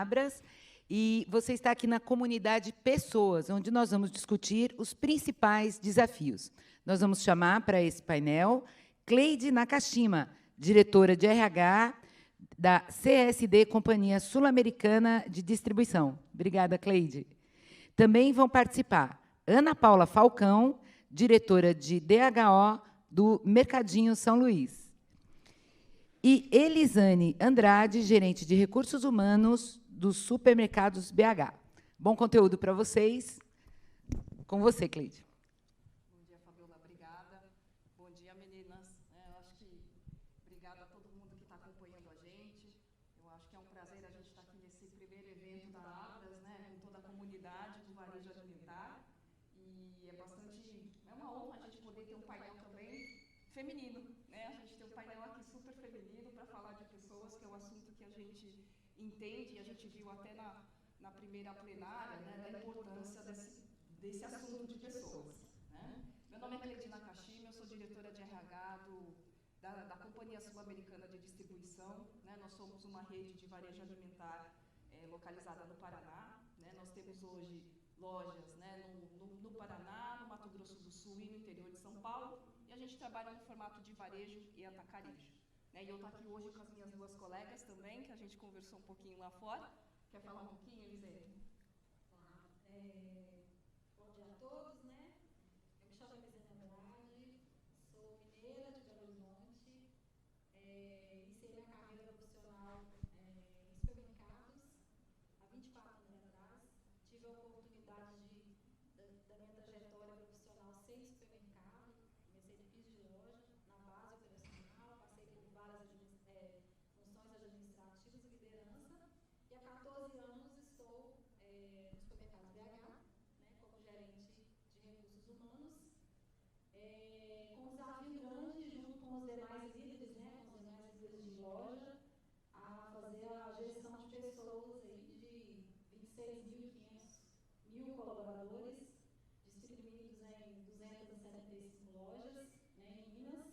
Abras, e você está aqui na comunidade Pessoas, onde nós vamos discutir os principais desafios. Nós vamos chamar para esse painel Cleide Nakashima, diretora de RH da CSD, Companhia Sul-Americana de Distribuição. Obrigada, Cleide. Também vão participar Ana Paula Falcão, diretora de DHO do Mercadinho São Luís, e Elisane Andrade, gerente de Recursos Humanos dos Supermercados BH. Bom conteúdo para vocês. Com você, Cleide. Bom dia, Fabiola. Obrigada. Bom dia, meninas. Eu acho que obrigada a todo mundo que está acompanhando a gente. Eu acho que é um prazer a gente estar aqui nesse primeiro evento da Abras, né, com toda a comunidade do varejo alimentar. E é uma honra a gente poder ter um painel também feminino, né? A gente tem um painel aqui super feminino para falar de pessoas, que é um assunto que a gente entende, e a gente viu até na primeira plenária, né, da importância desse assunto de pessoas. Né? Meu nome é Cleide Nakashima, eu sou diretora de RH da Companhia Sul-Americana de Distribuição. Né? Nós somos uma rede de varejo alimentar localizada no Paraná. Né? Nós temos hoje lojas, né, no Paraná, no Mato Grosso do Sul e no interior de São Paulo, e a gente trabalha no formato de varejo e atacarejo. Né? E eu estou aqui hoje com as minhas duas colegas também, que a gente conversou um pouquinho lá fora. Quer falar um pouquinho, Elisane? Bom dia a todos, né? Eu me chamo Elisane Andrade, sou mineira de Belo Horizonte, iniciei minha carreira profissional em supermercados há 24 anos atrás. Tive a oportunidade da minha trajetória profissional ser em supermercado, comecei no piso de loja, na base operacional, passei por várias funções administrativas e liderança, e há 14 anos estou no supermercado BH, como gerente de recursos humanos, com um desafio grande, junto com os demais líderes, com os demais líderes de loja, a fazer a gestão de pessoas aí de 26.500 colaboradores, distribuídos em 275 lojas, em Minas,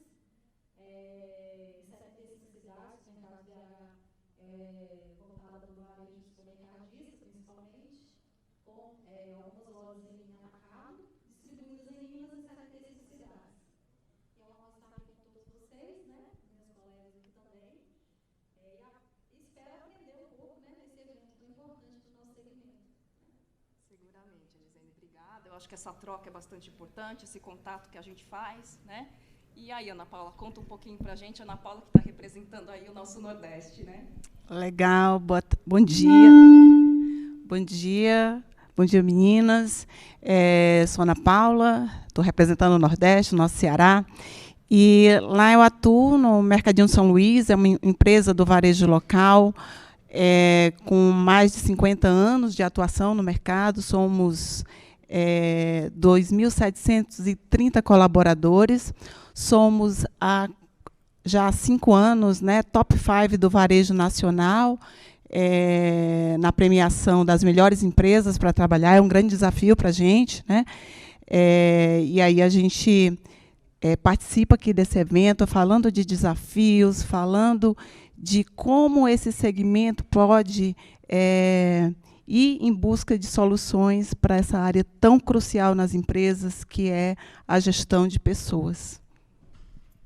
em 75 cidades, o mercado BH voltado para o varejo supermercadista, principalmente, com algumas lojas em linha atacado, distribuídas em Minas e 75 cidades. É uma honra estar aqui com todos vocês, meus colegas aqui também, e espero aprender um pouco nesse evento tão importante do nosso segmento. Seguramente, Elisane, obrigada. Eu acho que essa troca é bastante importante, esse contato que a gente faz, né? E aí, Ana Paula, conta um pouquinho para a gente, Ana Paula, que está representando aí o nosso Nordeste, né? Legal, bom dia. Bom dia. Bom dia, meninas. Sou Ana Paula, estou representando o Nordeste, o nosso Ceará. E lá eu atuo no Mercadinho São Luís, é uma empresa do varejo local, com mais de 50 anos de atuação no mercado. Somos 2.730 colaboradores. Somos já há 5 anos, top 5 do varejo nacional, na premiação das melhores empresas para trabalhar. É um grande desafio para a gente. E aí a gente participa aqui desse evento, falando de desafios, falando de como esse segmento pode ir em busca de soluções para essa área tão crucial nas empresas, que é a gestão de pessoas.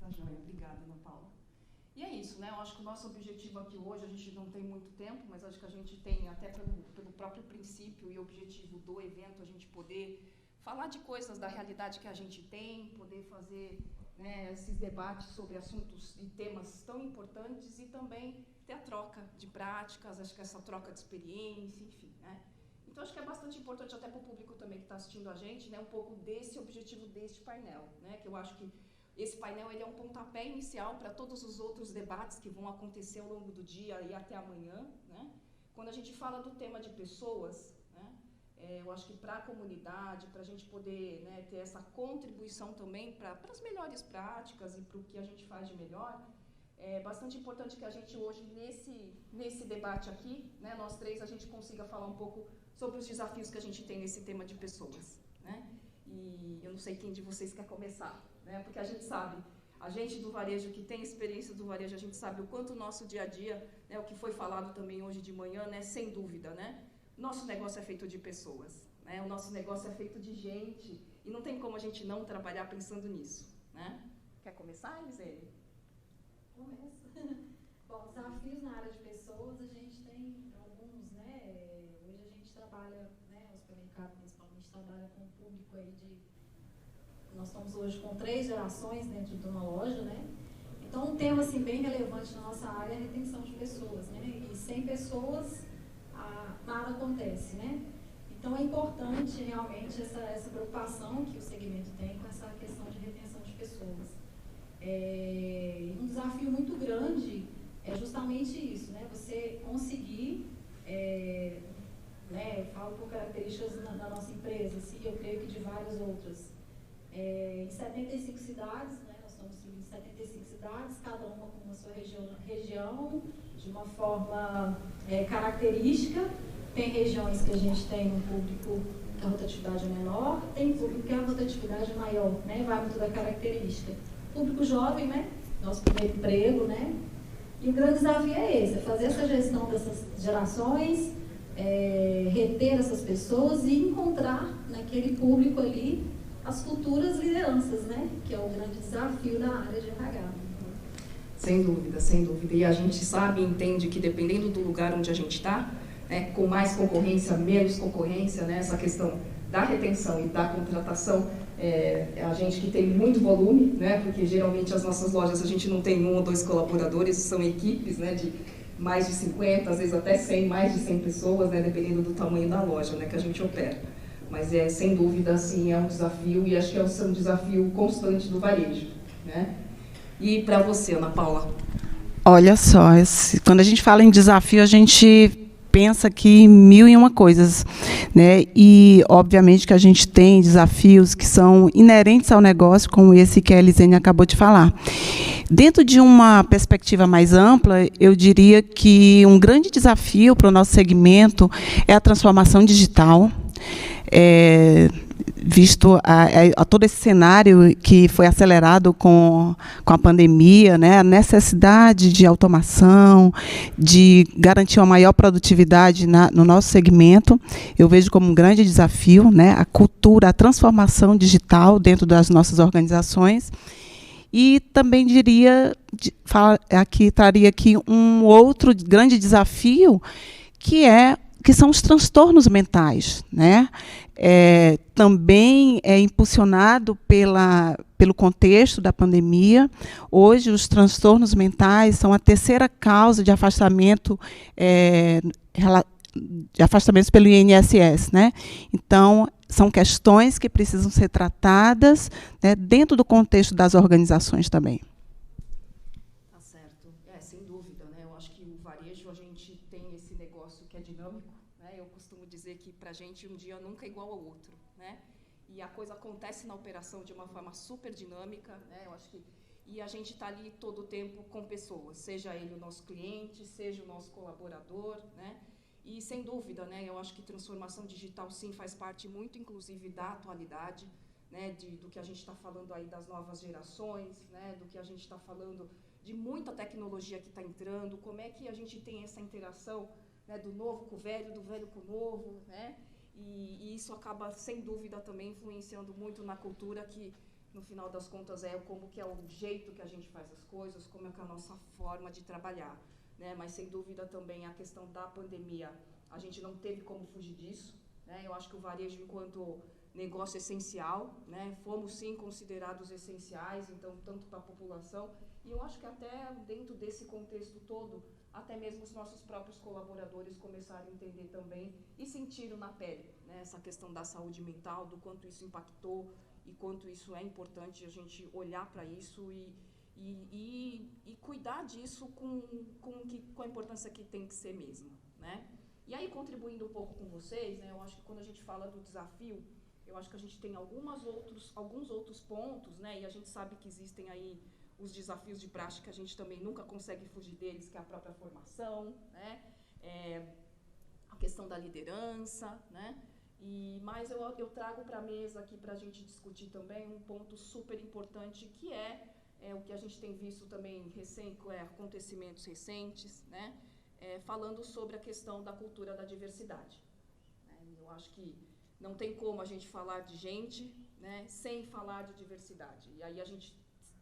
Tá joia, obrigada, Ana Paula. E é isso, né? Eu acho que o nosso objetivo aqui hoje, a gente não tem muito tempo, mas acho que a gente tem, até pelo próprio princípio e objetivo do evento, a gente poder falar de coisas da realidade que a gente tem, poder fazer esses debates sobre assuntos e temas tão importantes, e também ter a troca de práticas, acho que essa troca de experiência, enfim. Então, acho que é bastante importante até para o público também que está assistindo a gente, um pouco desse objetivo deste painel, que eu acho que esse painel ele é um pontapé inicial para todos os outros debates que vão acontecer ao longo do dia e até amanhã. Quando a gente fala do tema de pessoas, eu acho que para a comunidade, para a gente poder ter essa contribuição também para as melhores práticas e para o que a gente faz de melhor, é bastante importante que a gente hoje, nesse debate aqui, nós três, a gente consiga falar um pouco sobre os desafios que a gente tem nesse tema de pessoas. E eu não sei quem de vocês quer começar, porque a gente sabe, A gente do varejo, que tem experiência do varejo, a gente sabe o quanto o nosso dia a dia, né, o que foi falado também hoje de manhã, né, sem dúvida, né, nosso negócio é feito de pessoas, né, o nosso negócio é feito de gente, e não tem como a gente não trabalhar pensando nisso, né? Quer começar, Elisene? Começa. Bom, desafios na área de pessoas, a gente tem alguns, né? Hoje a gente trabalha, né, o supermercado principalmente trabalha com um público aí de... Nós estamos hoje com 3 gerações dentro de uma loja, né? Então, um tema assim, bem relevante na nossa área é a retenção de pessoas, né? E sem pessoas, nada acontece, né? Então, é importante realmente essa preocupação que o segmento tem com essa questão de retenção de pessoas. Um desafio muito grande é justamente isso, né? Você conseguir, né? Eu falo por características da nossa empresa, assim, eu creio que de várias outras. Em 75 cidades, né? Nós estamos em 75 cidades, cada uma com a sua região de uma forma característica. Tem regiões que a gente tem um público que a rotatividade é menor, tem público que a rotatividade é maior, né? Vai muito da característica. Público jovem, né? Nosso primeiro emprego, né? E o grande desafio é esse, é fazer essa gestão dessas gerações, reter essas pessoas e encontrar naquele público ali as futuras lideranças, né? Que é o grande desafio da área de RH. Sem dúvida, sem dúvida. E a gente sabe e entende que dependendo do lugar onde a gente está, né, com mais concorrência, menos concorrência, né, essa questão da retenção e da contratação, a gente que tem muito volume, né, porque geralmente as nossas lojas a gente não tem 1 ou 2 colaboradores, são equipes, né, de mais de 50, às vezes até 100, mais de 100 pessoas, né, dependendo do tamanho da loja, né, que a gente opera. Mas sem dúvida, assim, é um desafio e acho que é um desafio constante do varejo, né? E para você, Ana Paula? Olha só, quando a gente fala em desafio, a gente pensa aqui em 1001 coisas, né? E, obviamente, que a gente tem desafios que são inerentes ao negócio, como esse que a Elisene acabou de falar. Dentro de uma perspectiva mais ampla, eu diria que um grande desafio para o nosso segmento é a transformação digital, visto a todo esse cenário que foi acelerado com a pandemia, né, a necessidade de automação, de garantir uma maior produtividade no nosso segmento, eu vejo como um grande desafio, né, a cultura, a transformação digital dentro das nossas organizações. E também traria aqui um outro grande desafio, que são os transtornos mentais, né? Também é impulsionado pelo contexto da pandemia. Hoje, os transtornos mentais são a 3ª causa de afastamentos pelo INSS, né? Então, são questões que precisam ser tratadas, né, dentro do contexto das organizações também. Tá certo. Sem dúvida, né? Eu acho que o varejo, a gente tem esse negócio que é dinâmico, né? Eu costumo dizer que, para a gente, um dia nunca é igual ao outro, né? E a coisa acontece na operação de uma forma super dinâmica, né? Eu acho que... E a gente está ali todo o tempo com pessoas, seja ele o nosso cliente, seja o nosso colaborador, né? E, sem dúvida, né, eu acho que transformação digital, sim, faz parte muito, inclusive, da atualidade, né, do que a gente está falando aí das novas gerações, né, do que a gente está falando de muita tecnologia que está entrando, como é que a gente tem essa interação, né, do novo com o velho, do velho com o novo, né, e isso acaba, sem dúvida, também influenciando muito na cultura que, no final das contas, como que é o jeito que a gente faz as coisas, como é que é a nossa forma de trabalhar. Né, mas, sem dúvida, também a questão da pandemia, a gente não teve como fugir disso. Né, eu acho que o varejo, enquanto negócio essencial, né, fomos, sim, considerados essenciais, então, tanto para a população, e eu acho que até dentro desse contexto todo, até mesmo os nossos próprios colaboradores começaram a entender também e sentiram na pele, né, essa questão da saúde mental, do quanto isso impactou e quanto isso é importante a gente olhar para isso e cuidar disso com a importância que tem que ser mesmo, né? E aí, contribuindo um pouco com vocês, né, eu acho que quando a gente fala do desafio, eu acho que a gente tem alguns outros pontos, né, e a gente sabe que existem aí os desafios de prática, que a gente também nunca consegue fugir deles, que é a própria formação, né, a questão da liderança, né, mas eu trago para a mesa aqui para a gente discutir também um ponto super importante, que é o que a gente tem visto também acontecimentos recentes, né, falando sobre a questão da cultura da diversidade. Eu acho que não tem como a gente falar de gente, né, sem falar de diversidade. E aí a gente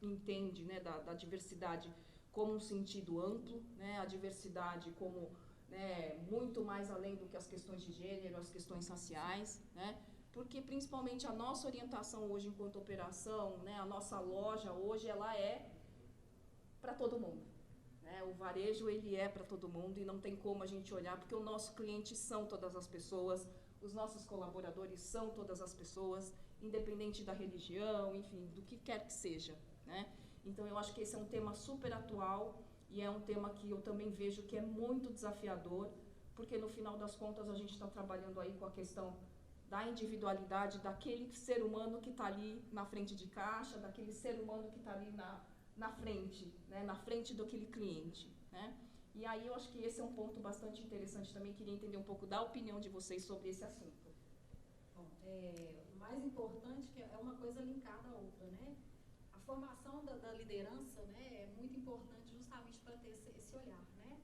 entende, né, da diversidade como um sentido amplo, né, a diversidade como, né, muito mais além do que as questões de gênero, as questões raciais, né, porque principalmente a nossa orientação hoje enquanto operação, né, a nossa loja hoje, ela é para todo mundo. Né, o varejo, ele é para todo mundo e não tem como a gente olhar, porque o nosso cliente são todas as pessoas, os nossos colaboradores são todas as pessoas, independente da religião, enfim, do que quer que seja, né? Então, eu acho que esse é um tema super atual e é um tema que eu também vejo que é muito desafiador, porque, no final das contas, a gente está trabalhando aí com a questão da individualidade daquele ser humano que está ali na frente de caixa, daquele ser humano que está ali na frente, né, na frente daquele cliente, né? E aí eu acho que esse é um ponto bastante interessante também, queria entender um pouco da opinião de vocês sobre esse assunto. Bom, o mais importante que é uma coisa linkada à outra, né? A formação da liderança, né, é muito importante justamente para ter esse olhar, né?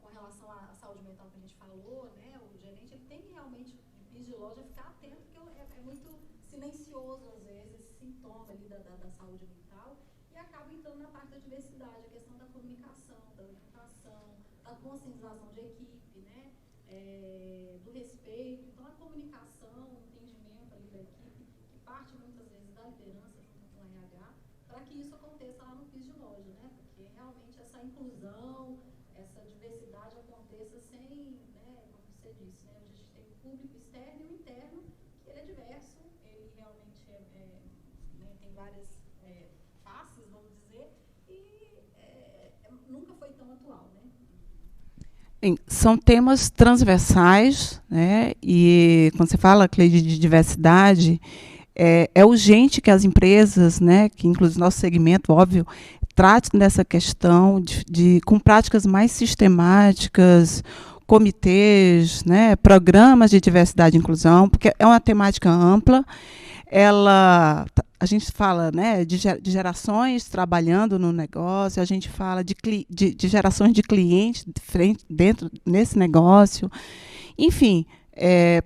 Com relação à saúde mental que a gente falou, né, o gerente ele tem que realmente, de loja, ficar atento, porque é muito silencioso, às vezes, esse sintoma ali da saúde mental, e acaba entrando na parte da diversidade, a questão da comunicação, da orientação, da conscientização de equipe, né, do respeito. Então, a comunicação, o entendimento ali da equipe, que parte muitas vezes da liderança junto com o RH, para que isso aconteça lá no piso de loja, né, porque realmente essa inclusão, essa diversidade aconteça sem, né, como você disse, né, a gente tem o público externo e o interno, que ele é diverso, ele realmente né, tem várias faces, vamos dizer, e nunca foi tão atual, né? São temas transversais, né? E quando você fala, Cleide, de diversidade, é urgente que as empresas, né, que inclusive nosso segmento, óbvio, tratem dessa questão com práticas mais sistemáticas, comitês, né, programas de diversidade e inclusão, porque é uma temática ampla. A gente fala, né, de gerações trabalhando no negócio, a gente fala de gerações de clientes dentro nesse negócio. Enfim,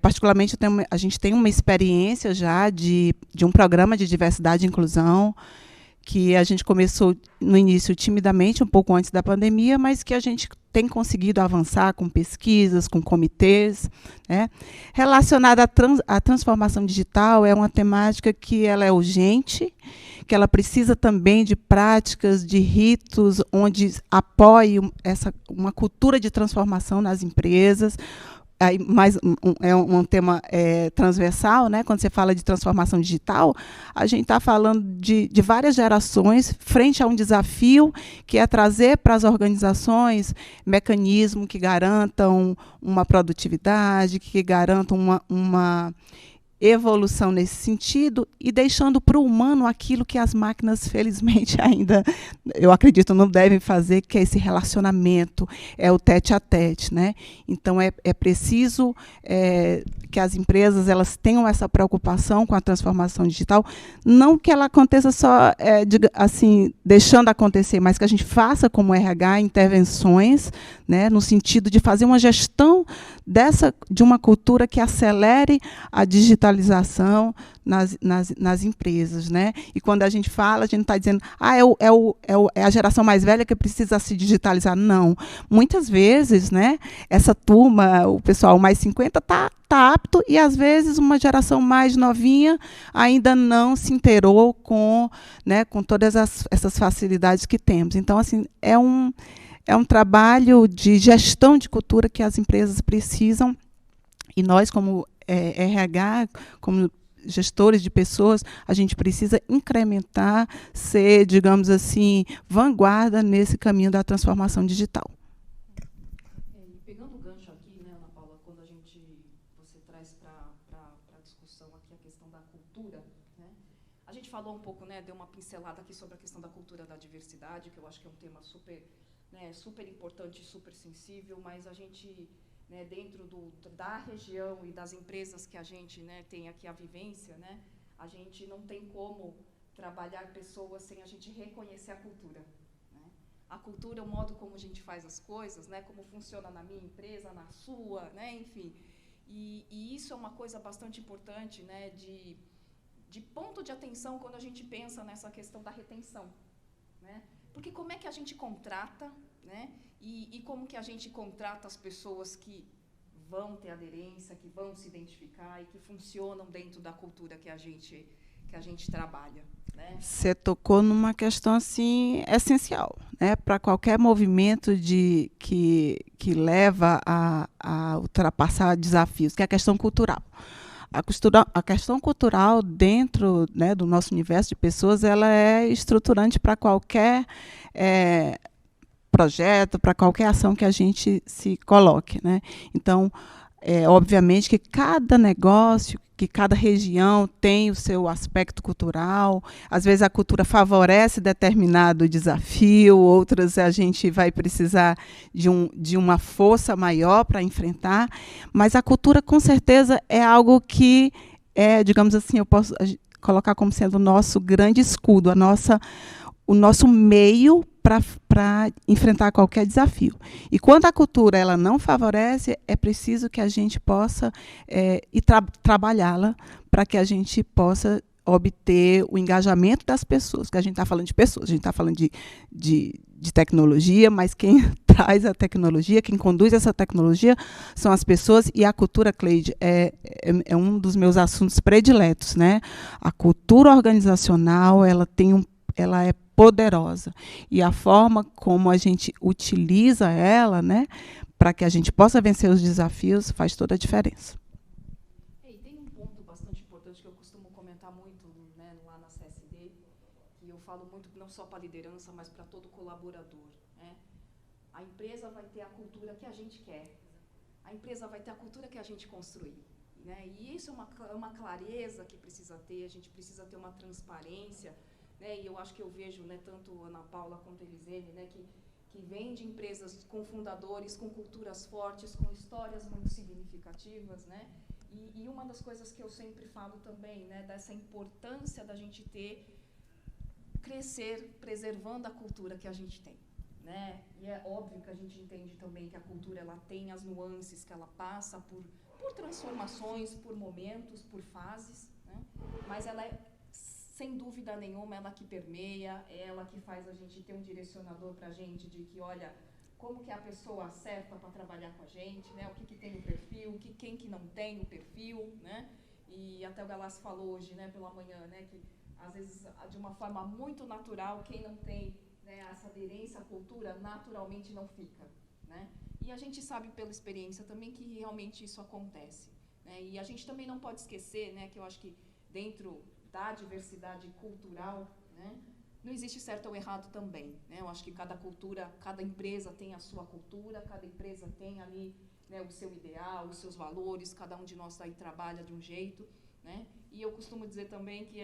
particularmente a gente tem uma experiência já de um programa de diversidade e inclusão que a gente começou no início timidamente, um pouco antes da pandemia, mas que a gente tem conseguido avançar com pesquisas, com comitês, né? Relacionada à transformação digital, é uma temática que ela é urgente, que ela precisa também de práticas, de ritos, onde apoie uma cultura de transformação nas empresas. Aí, é um tema transversal, né? Quando você fala de transformação digital, a gente está falando de várias gerações frente a um desafio que é trazer para as organizações mecanismos que garantam uma produtividade, que garantam uma evolução nesse sentido e deixando para o humano aquilo que as máquinas, felizmente, ainda, eu acredito, não devem fazer, que é esse relacionamento, é o tete-a-tete, né? Então, é preciso que as empresas elas tenham essa preocupação com a transformação digital, não que ela aconteça só assim, deixando acontecer, mas que a gente faça como RH intervenções, né, no sentido de fazer uma gestão de uma cultura que acelere a digitalização nas empresas, né? E quando a gente fala, a gente não está dizendo é a geração mais velha que precisa se digitalizar. Não. Muitas vezes, né, essa turma, o pessoal mais 50, está apto, e às vezes uma geração mais novinha ainda não se inteirou com todas essas facilidades que temos. Então, assim, é um trabalho de gestão de cultura que as empresas precisam, e nós, como RH, como gestores de pessoas, a gente precisa incrementar, ser, digamos assim, vanguarda nesse caminho da transformação digital. Pegando o gancho aqui, né, Ana Paula, quando você traz para a discussão aqui a questão da cultura, né, a gente falou um pouco, né, deu uma pincelada aqui sobre a questão da cultura da diversidade, que eu acho que é um tema super importante, super sensível, mas a gente, né, dentro da região e das empresas que a gente, né, tem aqui a vivência, né, a gente não tem como trabalhar pessoas sem a gente reconhecer a cultura. Né? A cultura é o modo como a gente faz as coisas, né? Como funciona na minha empresa, na sua, né? Enfim. E isso é uma coisa bastante importante, né? De ponto de atenção quando a gente pensa nessa questão da retenção. Né? Porque como é que a gente contrata, né? E como que a gente contrata as pessoas que vão ter aderência, que vão se identificar e que funcionam dentro da cultura que a gente trabalha. Né? Você tocou numa questão assim essencial, né? Para qualquer movimento que leva a ultrapassar desafios, que é a questão cultural. A questão cultural dentro, né, do nosso universo de pessoas, ela é estruturante para qualquer projeto, para qualquer ação que a gente se coloque. Né? Então, obviamente que cada negócio, que cada região tem o seu aspecto cultural. Às vezes a cultura favorece determinado desafio, outras a gente vai precisar de uma força maior para enfrentar. Mas a cultura, com certeza, é algo que, digamos assim, eu posso colocar como sendo o nosso grande escudo, o nosso meio para enfrentar qualquer desafio. E quando a cultura ela não favorece, é preciso que a gente possa trabalhá-la para que a gente possa obter o engajamento das pessoas. Que a gente está falando de pessoas, a gente está falando de tecnologia, mas quem traz a tecnologia, quem conduz essa tecnologia são as pessoas, e a cultura, Cleide, é um dos meus assuntos prediletos. Né? A cultura organizacional ela é poderosa. E a forma como a gente utiliza ela, né, para que a gente possa vencer os desafios, faz toda a diferença. E tem um ponto bastante importante que eu costumo comentar muito, né, lá na CSD, que eu falo muito não só para a liderança, mas para todo colaborador. Né? A empresa vai ter a cultura que a gente quer. A empresa vai ter a cultura que a gente construir. Né? E isso é uma clareza que precisa ter, a gente precisa ter uma transparência. Né, e eu acho que eu vejo, né, tanto Ana Paula quanto Elisene, né, que vem de empresas com fundadores, com culturas fortes, com histórias muito significativas. Né, e uma das coisas que eu sempre falo também, né, dessa importância da gente crescer preservando a cultura que a gente tem. Né, e é óbvio que a gente entende também que a cultura ela tem as nuances, que ela passa por transformações, por momentos, por fases, né, mas ela sem dúvida nenhuma, ela que permeia, ela que faz a gente ter um direcionador para a gente de que, olha, como que a pessoa acerta para trabalhar com a gente, né? O que tem no perfil, quem que não tem no perfil, né? E até o Galassi falou hoje, né, pela manhã, né, que às vezes de uma forma muito natural, quem não tem, né, essa aderência à cultura, naturalmente não fica. Né? E a gente sabe pela experiência também que realmente isso acontece. Né? E a gente também não pode esquecer, né, que eu acho que dentro da diversidade cultural, né, não existe certo ou errado também. Né? Eu acho que cada cultura, cada empresa tem a sua cultura, cada empresa tem ali, né, o seu ideal, os seus valores, cada um de nós aí trabalha de um jeito. Né? E eu costumo dizer também que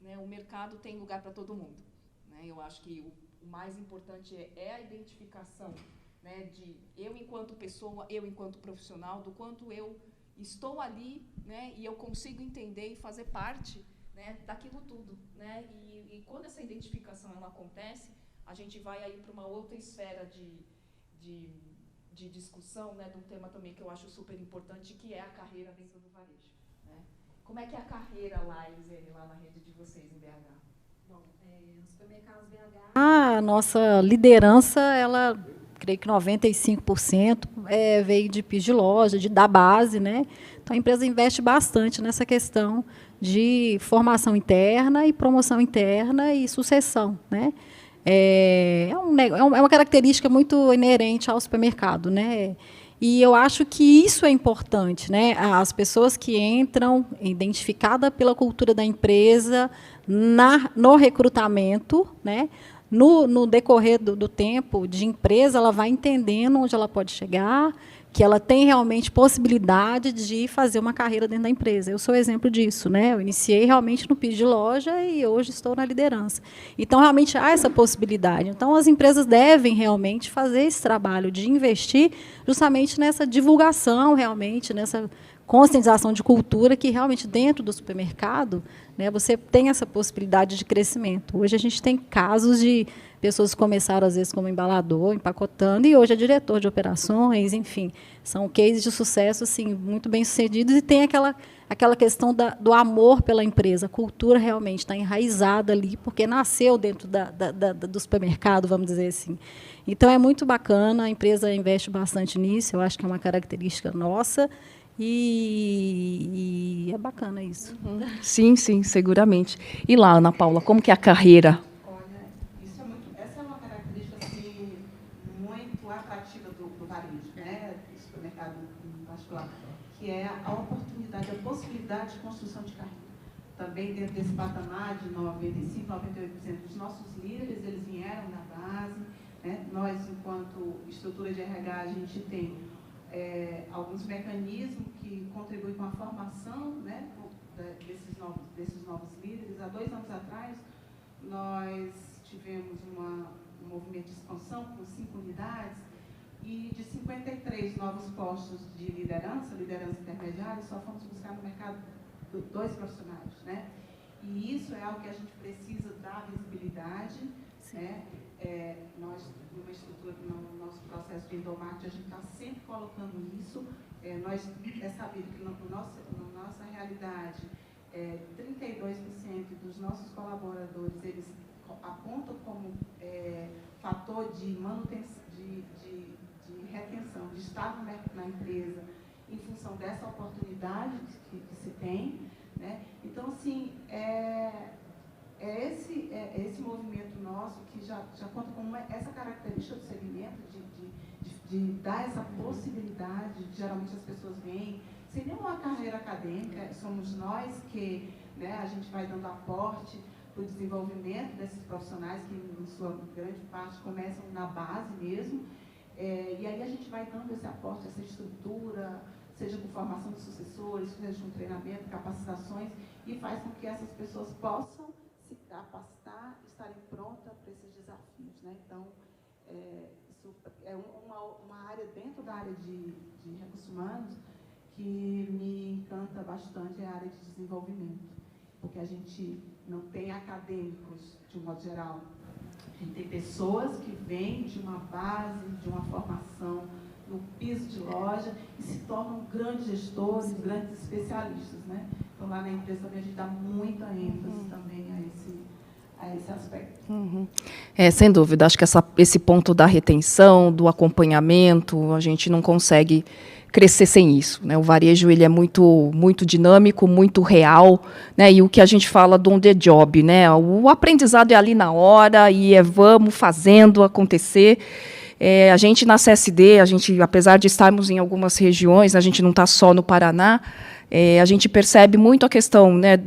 né, o mercado tem lugar para todo mundo. Né? Eu acho que o mais importante é a identificação, né, de eu enquanto pessoa, eu enquanto profissional, do quanto eu estou ali, né, e eu consigo entender e fazer parte, né, daquilo tudo. Né? E quando essa identificação ela acontece, a gente vai aí para uma outra esfera de discussão, né, de um tema também que eu acho super importante, que é a carreira dentro do varejo. Né? Como é que é a carreira lá, Elisene, lá na rede de vocês em BH? Bom, no Supermercados BH, a nossa liderança, ela, creio que 95% veio de PIS de loja, da base, né? Então, a empresa investe bastante nessa questão de formação interna e promoção interna e sucessão, né? É uma característica muito inerente ao supermercado, né? E eu acho que isso é importante, né? As pessoas que entram identificadas pela cultura da empresa no recrutamento, né? No decorrer do tempo de empresa, ela vai entendendo onde ela pode chegar, que ela tem realmente possibilidade de fazer uma carreira dentro da empresa. Eu sou exemplo disso, né? Eu iniciei realmente no piso de loja e hoje estou na liderança. Então, realmente há essa possibilidade. Então, as empresas devem realmente fazer esse trabalho de investir justamente nessa divulgação, realmente, nessa conscientização de cultura, que realmente dentro do supermercado, né, você tem essa possibilidade de crescimento. Hoje a gente tem casos de pessoas que começaram, às vezes, como embalador, empacotando, e hoje é diretor de operações, enfim. São cases de sucesso assim, muito bem-sucedidos, e tem aquela questão do amor pela empresa. A cultura realmente está enraizada ali, porque nasceu dentro do supermercado, vamos dizer assim. Então, é muito bacana, a empresa investe bastante nisso, eu acho que é uma característica nossa, e é bacana isso. Sim, sim, seguramente. E lá, Ana Paula, como que é a carreira? Olha, essa é uma característica assim, muito atrativa do varejo, né, do supermercado em particular, que é a oportunidade, a possibilidade de construção de carreira. Também dentro desse patamar de 95%, 98% dos nossos líderes, eles vieram da base, né? Nós, enquanto estrutura de RH, a gente tem alguns mecanismos que contribuem com a formação, né, desses novos líderes. Há 2 anos atrás, nós tivemos um movimento de expansão com 5 unidades, e de 53 novos postos de liderança intermediária, só fomos buscar no mercado 2 profissionais, né? E isso é algo que a gente precisa dar visibilidade, né? Nós, numa estrutura, no nosso processo de endomarketing, a gente está sempre colocando isso. Nós sabido que na nossa realidade, 32% dos nossos colaboradores, eles apontam como fator de manutenção, de retenção, de estar na empresa, em função dessa oportunidade que se tem, né? Então, assim, esse movimento nosso que já conta com essa característica do segmento de dar essa possibilidade. Geralmente as pessoas vêm sem nenhuma carreira acadêmica, somos nós que, né, a gente vai dando aporte para o desenvolvimento desses profissionais que, em sua grande parte, começam na base mesmo, e aí a gente vai dando esse aporte, essa estrutura, seja com formação de sucessores, seja com treinamento, capacitações, e faz com que essas pessoas possam se capacitar, estarem prontas para esses desafios, né? Então, isso é uma área dentro da área de recursos humanos que me encanta bastante, é a área de desenvolvimento, porque a gente não tem acadêmicos, de um modo geral. A gente tem pessoas que vêm de uma base, de uma formação no piso de loja e se tornam grandes gestores, grandes especialistas, né? Então, lá na empresa também a gente dá muita ênfase também a esse aspecto. Sem dúvida, acho que esse ponto da retenção, do acompanhamento, a gente não consegue crescer sem isso, né? O varejo ele é muito, muito dinâmico, muito real, né? E o que a gente fala do on the job, né? O aprendizado é ali na hora e vamos fazendo acontecer. A gente na CSD, apesar de estarmos em algumas regiões, a gente não está só no Paraná, a gente percebe muito a questão, né,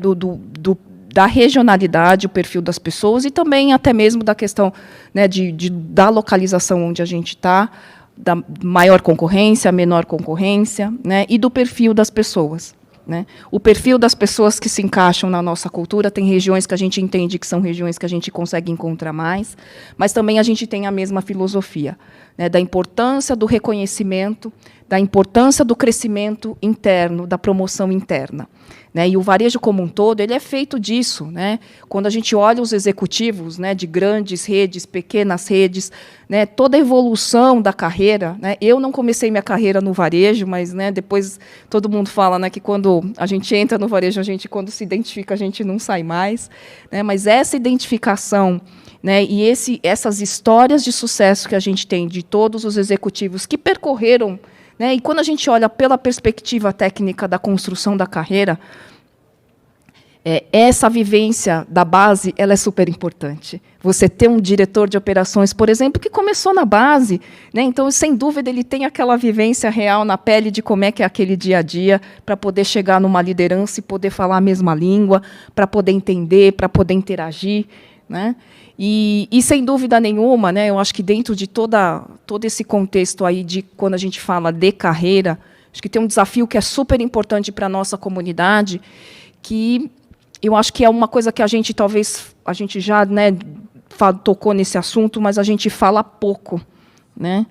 da regionalidade, o perfil das pessoas, e também até mesmo da questão, né, da localização onde a gente está, da maior concorrência, menor concorrência, né, e do perfil das pessoas, né? O perfil das pessoas que se encaixam na nossa cultura, tem regiões que a gente entende que são regiões que a gente consegue encontrar mais, mas também a gente tem a mesma filosofia, né, da importância do reconhecimento, da importância do crescimento interno, da promoção interna, né? E o varejo como um todo, ele é feito disso, né? Quando a gente olha os executivos, né, de grandes redes, pequenas redes, né, toda a evolução da carreira, né? Eu não comecei minha carreira no varejo, mas, né, depois todo mundo fala, né, que quando a gente entra no varejo, quando se identifica, a gente não sai mais, né? Mas essa identificação, né, e essas histórias de sucesso que a gente tem de todos os executivos que percorreram, né, e quando a gente olha pela perspectiva técnica da construção da carreira, essa vivência da base ela é super importante. Você ter um diretor de operações, por exemplo, que começou na base, né, então, sem dúvida, ele tem aquela vivência real na pele de como é que é aquele dia a dia, para poder chegar numa liderança e poder falar a mesma língua, para poder entender, para poder interagir, né? E sem dúvida nenhuma, né, eu acho que dentro de todo esse contexto aí de quando a gente fala de carreira, acho que tem um desafio que é super importante para a nossa comunidade, que eu acho que é uma coisa que a gente já, né, tocou nesse assunto, mas a gente fala pouco, né?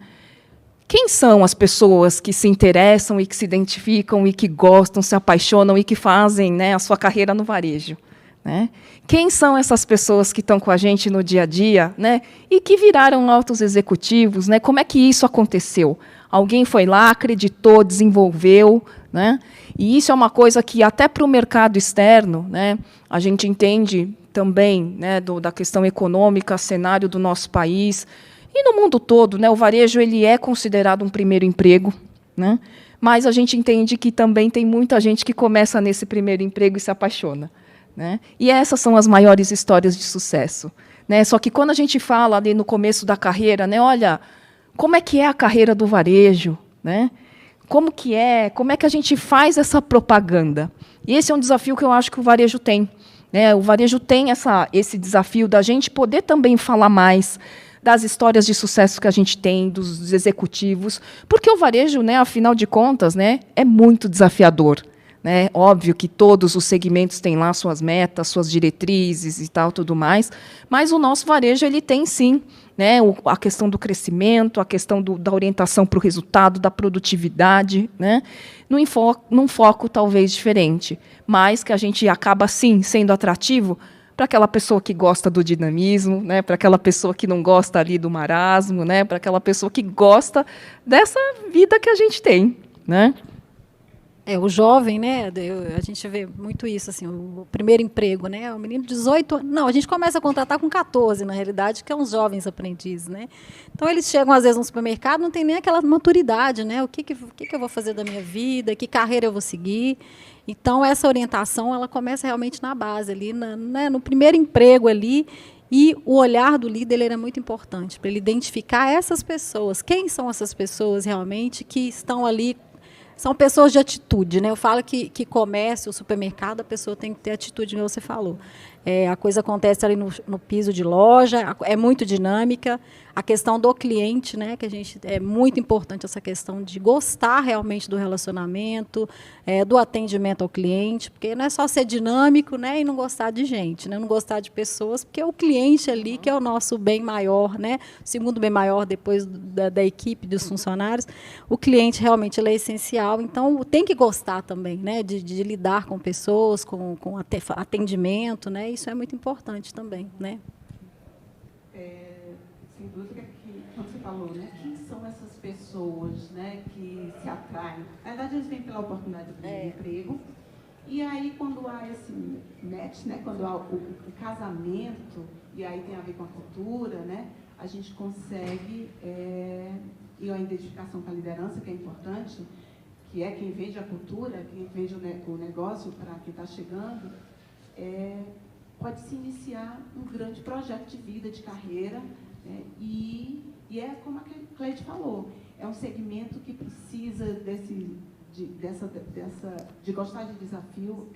Quem são as pessoas que se interessam e que se identificam e que gostam, se apaixonam e que fazem, né, a sua carreira no varejo, né? Quem são essas pessoas que estão com a gente no dia a dia, né, e que viraram altos executivos, né? Como é que isso aconteceu? Alguém foi lá, acreditou, desenvolveu, né? E isso é uma coisa que até para o mercado externo, né, a gente entende também, né, da questão econômica, cenário do nosso país e no mundo todo, né, o varejo ele é considerado um primeiro emprego, né? Mas a gente entende que também tem muita gente que começa nesse primeiro emprego e se apaixona, né? E essas são as maiores histórias de sucesso, né? Só que quando a gente fala ali no começo da carreira, né, olha, como é que é a carreira do varejo, né? Como é que a gente faz essa propaganda? E esse é um desafio que eu acho que o varejo tem, né? O varejo tem esse desafio da gente poder também falar mais das histórias de sucesso que a gente tem, dos executivos, porque o varejo, né, afinal de contas, né, é muito desafiador, né? Óbvio que todos os segmentos têm lá suas metas, suas diretrizes e tal, tudo mais, mas o nosso varejo ele tem, sim, né, a questão do crescimento, a questão da orientação para o resultado, da produtividade, né, num foco talvez diferente, mas que a gente acaba, sim, sendo atrativo para aquela pessoa que gosta do dinamismo, né, para aquela pessoa que não gosta ali do marasmo, né, para aquela pessoa que gosta dessa vida que a gente tem, né? O jovem, né? A gente vê muito isso, assim, o primeiro emprego, né? O menino de 18 anos. Não, a gente começa a contratar com 14, na realidade, que é uns jovens aprendizes, né? Então eles chegam às vezes no supermercado, não tem nem aquela maturidade, né? O que eu vou fazer da minha vida, que carreira eu vou seguir. Então essa orientação ela começa realmente na base ali, né? No primeiro emprego ali. E o olhar do líder ele era muito importante para ele identificar essas pessoas. Quem são essas pessoas realmente que estão ali? São pessoas de atitude, né? Eu falo que comércio, o supermercado, a pessoa tem que ter atitude, como você falou. A coisa acontece ali no piso de loja, é muito dinâmica. A questão do cliente, né? Que a gente é muito importante essa questão de gostar realmente do relacionamento, do atendimento ao cliente, porque não é só ser dinâmico, né? E não gostar de gente, né? Não gostar de pessoas, porque é o cliente ali que é o nosso bem maior, né? O segundo bem maior depois da equipe, dos funcionários. O cliente realmente ele é essencial, então tem que gostar também, né? De lidar com pessoas, com atendimento, né? Isso é muito importante também, né? Sem dúvida que, como você falou, né, quem são essas pessoas, né, que se atraem? Na verdade, eles vêm pela oportunidade do primeiro emprego. E aí, quando há esse match, né, quando há o casamento, e aí tem a ver com a cultura, né, a gente consegue, e a identificação com a liderança, que é importante, que é quem vende a cultura, quem vende o negócio para quem está chegando, pode se iniciar um grande projeto de vida, de carreira, e é como a Cleide falou, é um segmento que precisa de gostar de desafio.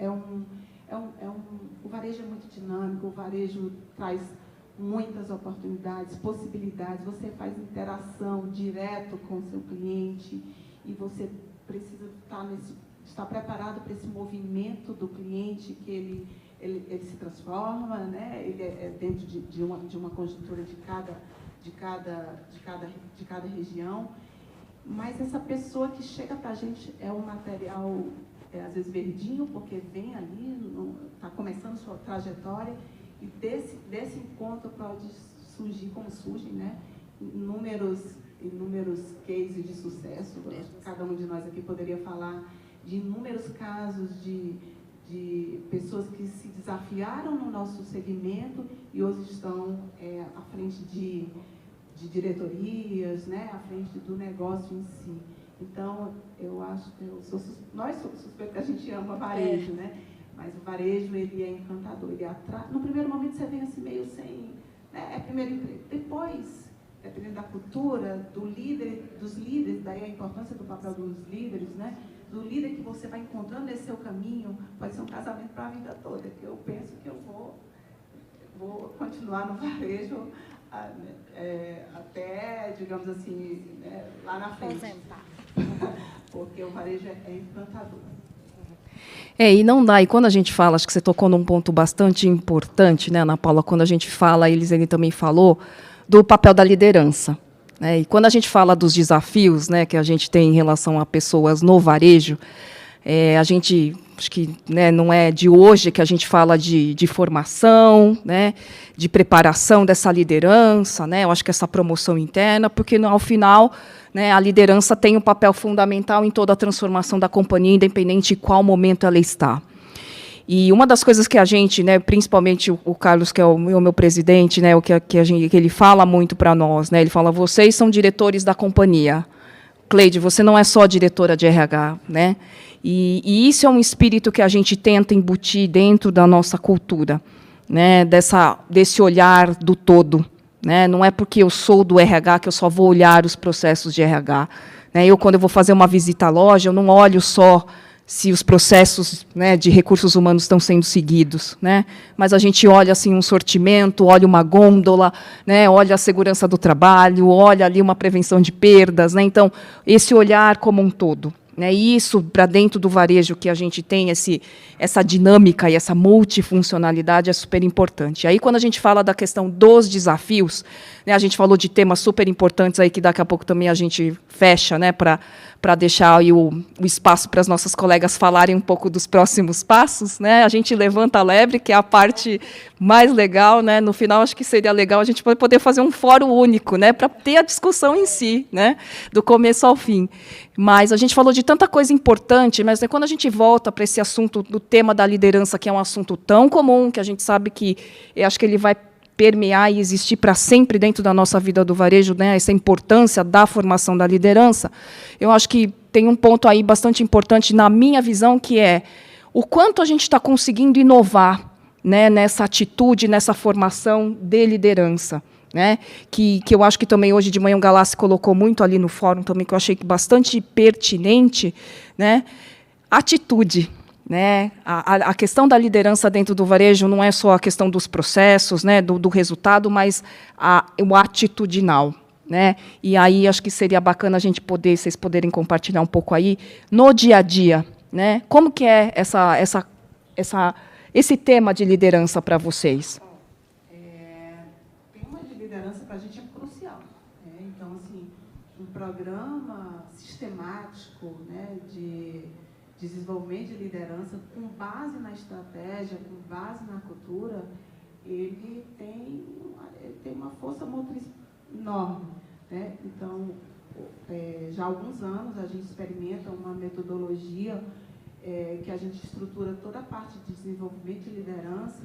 O varejo é muito dinâmico, o varejo traz muitas oportunidades, possibilidades, você faz interação direto com o seu cliente e você precisa estar preparado para esse movimento do cliente, que ele se transforma, né? Ele é dentro de uma conjuntura de cada região, mas essa pessoa que chega para a gente é um material, às vezes verdinho, porque vem ali, está começando sua trajetória, e desse encontro pode surgir, como surgem, né? Inúmeros cases de sucesso. Cada um de nós aqui poderia falar de inúmeros casos de pessoas que se desafiaram no nosso segmento e hoje estão à frente de diretorias, né, à frente do negócio em si. Então, eu acho que nós somos suspeitos que a gente ama varejo, né? Mas o varejo ele é encantador. No primeiro momento você vem assim meio sem, né, é primeiro emprego. Depois, dependendo da cultura, dos líderes, daí a importância do papel dos líderes, né? Do líder que você vai encontrando nesse seu caminho, pode ser um casamento para a vida toda, que eu penso que eu vou vou continuar no varejo até, digamos assim, né, lá na frente. Porque o varejo é encantador. E não dá. E quando a gente fala, acho que você tocou num ponto bastante importante, né, Ana Paula, quando a gente fala, ele também falou, do papel da liderança. Né, e quando a gente fala dos desafios, né, que a gente tem em relação a pessoas no varejo, a gente, acho que, né, não é de hoje que a gente fala de formação, né, de preparação dessa liderança, né, eu acho que essa promoção interna, porque, ao final, né, a liderança tem um papel fundamental em toda a transformação da companhia, independente de qual momento ela está. E uma das coisas que a gente, né, principalmente o Carlos, que é o meu presidente, né, que ele fala muito para nós, né, ele fala, vocês são diretores da companhia. Cleide, você não é só diretora de RH, né? E isso é um espírito que a gente tenta embutir dentro da nossa cultura, né? Desse olhar do todo, né? Não é porque eu sou do RH que eu só vou olhar os processos de RH. Né? Quando eu vou fazer uma visita à loja, eu não olho só se os processos, né, de recursos humanos estão sendo seguidos, né? Mas a gente olha assim um sortimento, olha uma gôndola, né, olha a segurança do trabalho, olha ali uma prevenção de perdas, né? Então, esse olhar como um todo. Né, e isso, para dentro do varejo, que a gente tem essa dinâmica e essa multifuncionalidade, é super importante. Aí, quando a gente fala da questão dos desafios, né, a gente falou de temas super importantes, aí, que daqui a pouco também a gente fecha, né, para deixar aí o espaço para as nossas colegas falarem um pouco dos próximos passos. Né, a gente levanta a lebre, que é a parte mais legal. Né, no final, acho que seria legal a gente poder fazer um fórum único, né, para ter a discussão em si, né, do começo ao fim. Mas a gente falou de tanta coisa importante, mas, né, quando a gente volta para esse assunto do tema da liderança, que é um assunto tão comum, que a gente sabe que, eu acho que ele vai permear e existir para sempre dentro da nossa vida do varejo, né, essa importância da formação da liderança, eu acho que tem um ponto aí bastante importante, na minha visão, que é o quanto a gente está conseguindo inovar, né, nessa atitude, nessa formação de liderança. Né, que eu acho que também hoje de manhã o Galassi colocou muito ali no fórum, também, que eu achei bastante pertinente, né, atitude. Né, a questão da liderança dentro do varejo não é só a questão dos processos, né, do resultado, mas o atitudinal. Né, e aí acho que seria bacana a gente vocês poderem compartilhar um pouco aí, no dia a dia, né, como que é esse tema de liderança para vocês? Para a gente é crucial. Né? Então, assim, um programa sistemático, né, de desenvolvimento de liderança com base na estratégia, com base na cultura, ele tem uma força motriz enorme. Né? Então, já há alguns anos, a gente experimenta uma metodologia que a gente estrutura toda a parte de desenvolvimento de liderança,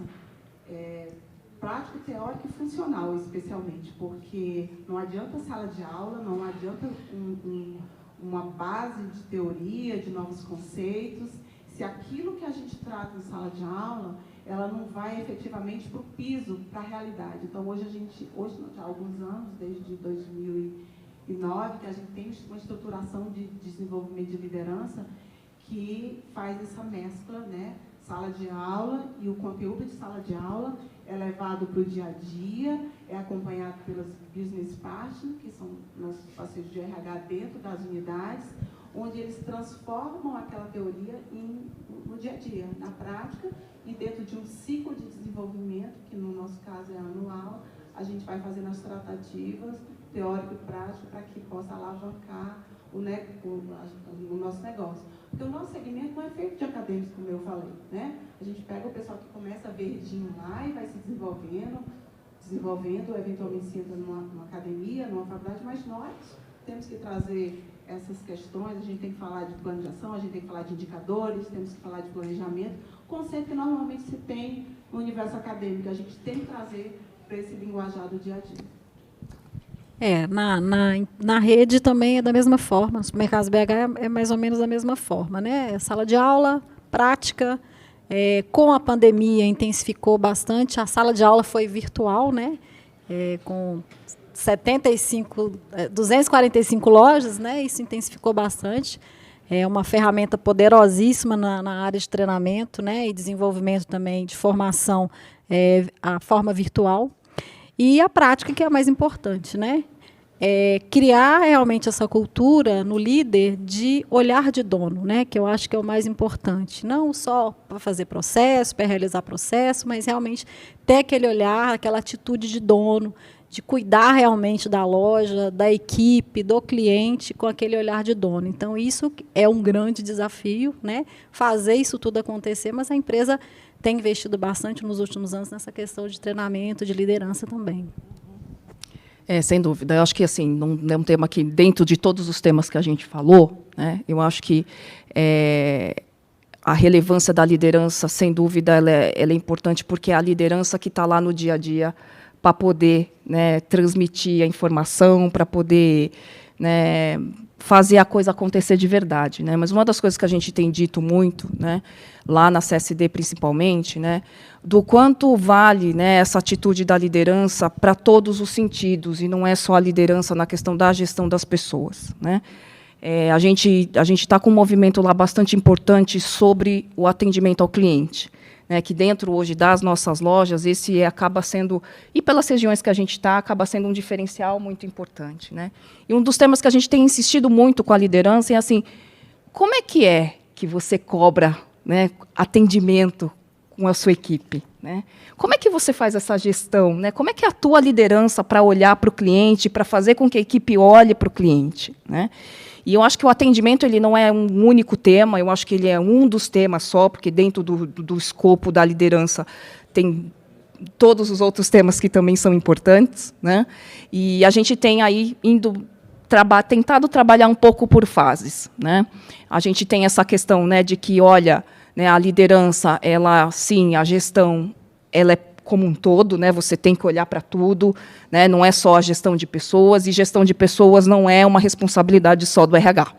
prático, teórico e funcional, especialmente, porque não adianta sala de aula, não adianta uma base de teoria, de novos conceitos, se aquilo que a gente trata em sala de aula, ela não vai efetivamente para o piso, para a realidade. Então, hoje, já há alguns anos, desde 2009, que a gente tem uma estruturação de desenvolvimento de liderança que faz essa mescla, né, sala de aula, e o conteúdo de sala de aula é levado para o dia a dia, é acompanhado pelas business partners, que são nossos parceiros de RH dentro das unidades, onde eles transformam aquela teoria no dia a dia, na prática, e dentro de um ciclo de desenvolvimento, que no nosso caso é anual, a gente vai fazendo as tratativas teórico e prático para que possa alavancar o nosso negócio. Porque o nosso segmento não é feito de acadêmicos, como eu falei. Né? A gente pega o pessoal que começa verdinho lá e vai se desenvolvendo, eventualmente se entra numa academia, numa faculdade, mas nós temos que trazer essas questões, a gente tem que falar de plano de ação, a gente tem que falar de indicadores, temos que falar de planejamento, conceito que normalmente se tem no universo acadêmico, a gente tem que trazer para esse linguajar do dia a dia. Na rede também é da mesma forma, no Supermercados BH é mais ou menos da mesma forma. Né? Sala de aula, prática, com a pandemia intensificou bastante, a sala de aula foi virtual, né? Com 245 lojas, né? Isso intensificou bastante. É uma ferramenta poderosíssima na área de treinamento, né? E desenvolvimento também de formação a forma virtual, e a prática, que é a mais importante, né? Criar realmente essa cultura no líder de olhar de dono, né? Que eu acho que é o mais importante. Não só para fazer processo, para realizar processo, mas realmente ter aquele olhar, aquela atitude de dono, de cuidar realmente da loja, da equipe, do cliente, com aquele olhar de dono. Então, isso é um grande desafio, né? Fazer isso tudo acontecer, mas a empresa tem investido bastante nos últimos anos nessa questão de treinamento, de liderança também. Sem dúvida. Eu acho que assim, não é um tema que, dentro de todos os temas que a gente falou, né, eu acho que a relevância da liderança, sem dúvida, ela é importante, porque é a liderança que está lá no dia a dia para poder, né, transmitir a informação, para poder, né, fazer a coisa acontecer de verdade, né? Mas uma das coisas que a gente tem dito muito, né, lá na CSD principalmente, né, do quanto vale, né, essa atitude da liderança para todos os sentidos, e não é só a liderança na questão da gestão das pessoas, né? A gente está com um movimento lá bastante importante sobre o atendimento ao cliente, né, que dentro hoje das nossas lojas, esse acaba sendo, e pelas regiões que a gente está, acaba sendo um diferencial muito importante, né? E um dos temas que a gente tem insistido muito com a liderança é assim, como é que você cobra, né, atendimento com a sua equipe, né? Como é que você faz essa gestão, né? Como é que é a tua liderança para olhar para o cliente, para fazer com que a equipe olhe para o cliente, né? E eu acho que o atendimento ele não é um único tema, eu acho que ele é um dos temas só, porque dentro do escopo da liderança tem todos os outros temas que também são importantes, né? E a gente tem aí tentado trabalhar um pouco por fases, né? A gente tem essa questão, né, de que, olha, né, a liderança, ela, sim, a gestão, ela é como um todo, né? Você tem que olhar para tudo, né? Não é só a gestão de pessoas, e gestão de pessoas não é uma responsabilidade só do RH,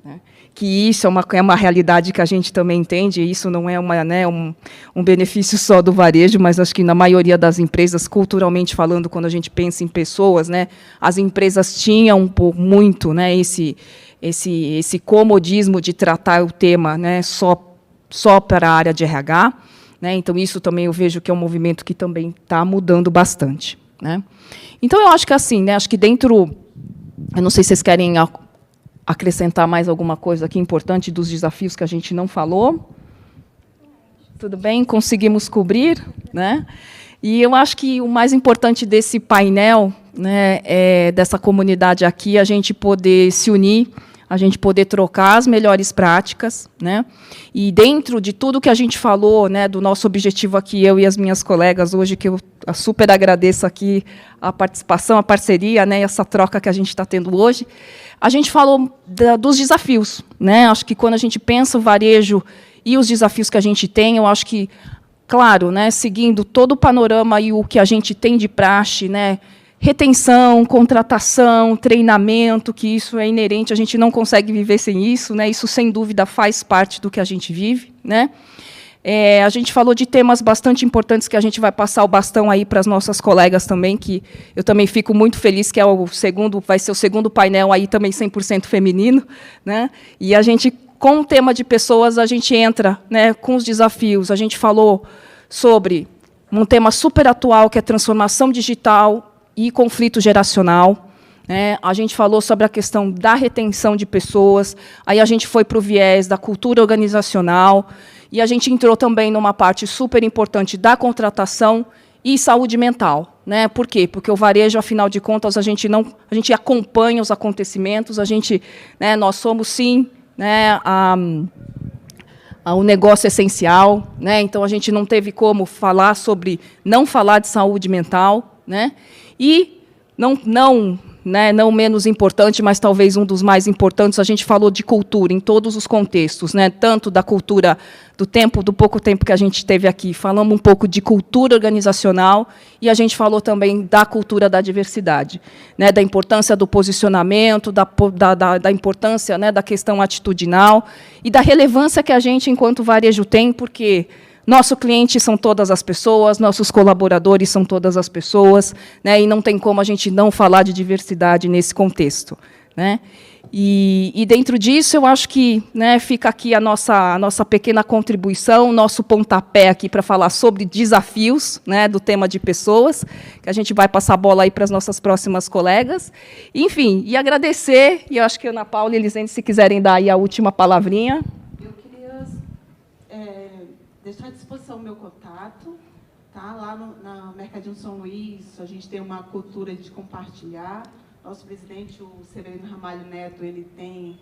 né? Que isso é uma realidade que a gente também entende, e isso não é um benefício só do varejo, mas acho que na maioria das empresas, culturalmente falando, quando a gente pensa em pessoas, né, as empresas tinham muito, né, esse comodismo de tratar o tema, né, só para a área de RH, né? Então, isso também eu vejo que é um movimento que também está mudando bastante, né? Então, eu acho que assim, né, acho que dentro, eu não sei se vocês querem acrescentar mais alguma coisa aqui importante dos desafios que a gente não falou. Tudo bem? Conseguimos cobrir, né? E eu acho que o mais importante desse painel, né, dessa comunidade aqui, a gente poder se unir, a gente poder trocar as melhores práticas, né? E dentro de tudo que a gente falou, né, do nosso objetivo aqui, eu e as minhas colegas hoje, que eu super agradeço aqui a participação, a parceria, né, essa troca que a gente está tendo hoje, a gente falou dos desafios, né? Acho que quando a gente pensa o varejo e os desafios que a gente tem, eu acho que, claro, né, seguindo todo o panorama e o que a gente tem de praxe, né, retenção, contratação, treinamento, que isso é inerente, a gente não consegue viver sem isso, né? Isso, sem dúvida, faz parte do que a gente vive, né? A gente falou de temas bastante importantes que a gente vai passar o bastão aí para as nossas colegas também, que eu também fico muito feliz, que vai ser o segundo painel aí também 100% feminino, né? E a gente, com o tema de pessoas, a gente entra, né, com os desafios. A gente falou sobre um tema super atual, que é transformação digital e conflito geracional, né? A gente falou sobre a questão da retenção de pessoas, aí a gente foi para o viés da cultura organizacional, e a gente entrou também numa parte super importante da contratação e saúde mental, né? Por quê? Porque o varejo, afinal de contas, a gente acompanha os acontecimentos, né, nós somos, sim, né, o negócio essencial, né? Então a gente não teve como não falar de saúde mental, né? E não menos importante, mas talvez um dos mais importantes, a gente falou de cultura em todos os contextos, né? Tanto da cultura do pouco tempo que a gente teve aqui, falamos um pouco de cultura organizacional, e a gente falou também da cultura da diversidade, né? Da importância do posicionamento, da importância, né, da questão atitudinal, e da relevância que a gente, enquanto varejo, tem, porque nosso cliente são todas as pessoas, nossos colaboradores são todas as pessoas, né, e não tem como a gente não falar de diversidade nesse contexto, né? E dentro disso, eu acho que, né, fica aqui a nossa pequena contribuição, nosso pontapé aqui para falar sobre desafios, né, do tema de pessoas, que a gente vai passar a bola aí para as nossas próximas colegas. Enfim, e agradecer, e eu acho que a Ana Paula e a Elisene, se quiserem dar aí a última palavrinha. Eu queria deixar à disposição o meu contato. Tá? Lá na Mercadinho São Luís, a gente tem uma cultura de compartilhar. Nosso presidente, o Severino Ramalho Neto, ele tem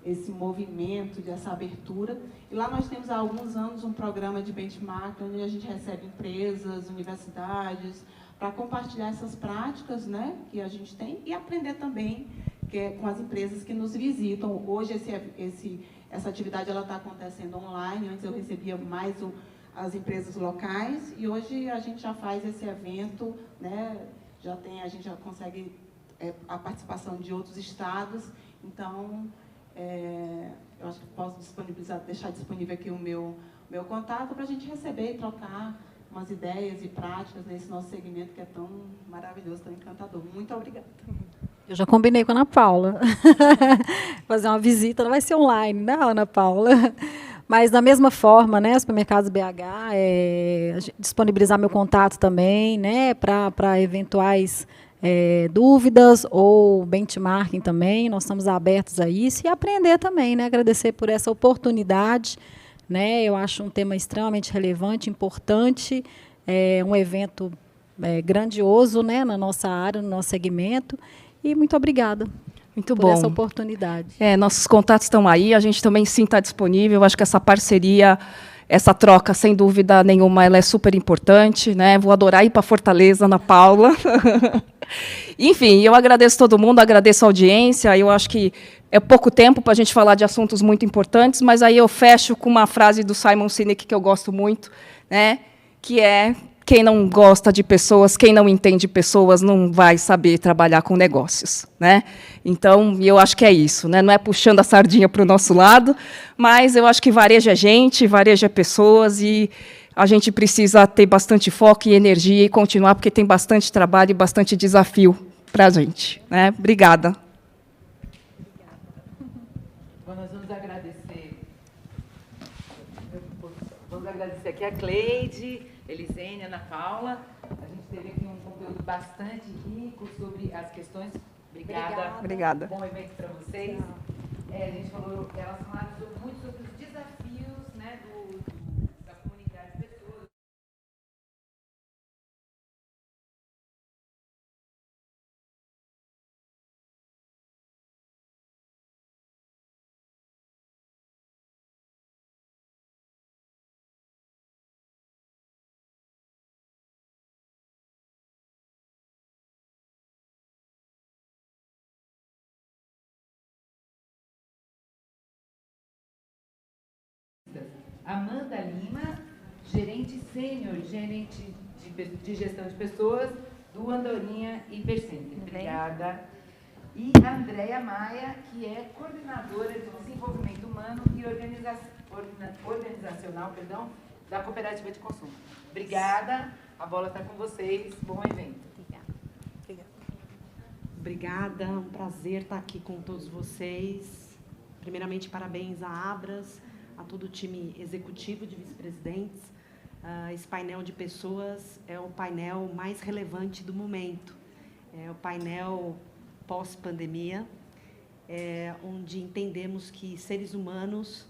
esse movimento, dessa abertura. E lá nós temos há alguns anos um programa de benchmark, onde a gente recebe empresas, universidades, para compartilhar essas práticas, né, que a gente tem e aprender também com as empresas que nos visitam. Hoje, essa atividade está acontecendo online. Antes eu recebia mais as empresas locais e hoje a gente já faz esse evento, né, a gente já consegue a participação de outros estados. Então, eu acho que posso deixar disponível aqui o meu contato para a gente receber e trocar umas ideias e práticas nesse nosso segmento que é tão maravilhoso, tão encantador. Muito obrigada. Eu já combinei com a Ana Paula. Fazer uma visita, não vai ser online, né, Ana Paula? Mas, da mesma forma, né, Supermercados BH, disponibilizar meu contato também, né, para eventuais dúvidas ou benchmarking também. Nós estamos abertos a isso e aprender também, né, agradecer por essa oportunidade. Né, eu acho um tema extremamente relevante, importante, um evento grandioso, né, na nossa área, no nosso segmento. E muito obrigada. Muito por bom. essa oportunidade. Nossos contatos estão aí, a gente também sim está disponível. Eu acho que essa parceria, essa troca, sem dúvida nenhuma, ela é super importante. Né? Vou adorar ir para Fortaleza, Ana Paula. Enfim, eu agradeço todo mundo, agradeço a audiência. Eu acho que é pouco tempo para a gente falar de assuntos muito importantes, mas aí eu fecho com uma frase do Simon Sinek que eu gosto muito, né? Que é: quem não gosta de pessoas, quem não entende pessoas, não vai saber trabalhar com negócios. Né? Então, eu acho que é isso. Né? Não é puxando a sardinha para o nosso lado, mas eu acho que varejo é gente, varejo é pessoas, e a gente precisa ter bastante foco e energia e continuar, porque tem bastante trabalho e bastante desafio para a gente. Né? Obrigada. Bom, nós vamos agradecer aqui a Cleide, Elisene, Ana Paula. A gente teve aqui um conteúdo bastante rico sobre as questões. Obrigada. Bom evento para vocês. A gente falou, elas falaram muito sobre os desafios, né, da comunidade de pessoas. Amanda Lima, gerente sênior, gerente de gestão de pessoas do Andorinha Hipercenter. Obrigada. E a Andréia Maia, que é coordenadora de desenvolvimento humano e organizacional, da Cooperativa de Consumo. Obrigada. A bola está com vocês. Bom evento. Obrigada. Um prazer estar aqui com todos vocês. Primeiramente, parabéns à Abras, a todo o time executivo de vice-presidentes. Esse painel de pessoas é o painel mais relevante do momento. É o painel pós-pandemia, onde entendemos que seres humanos,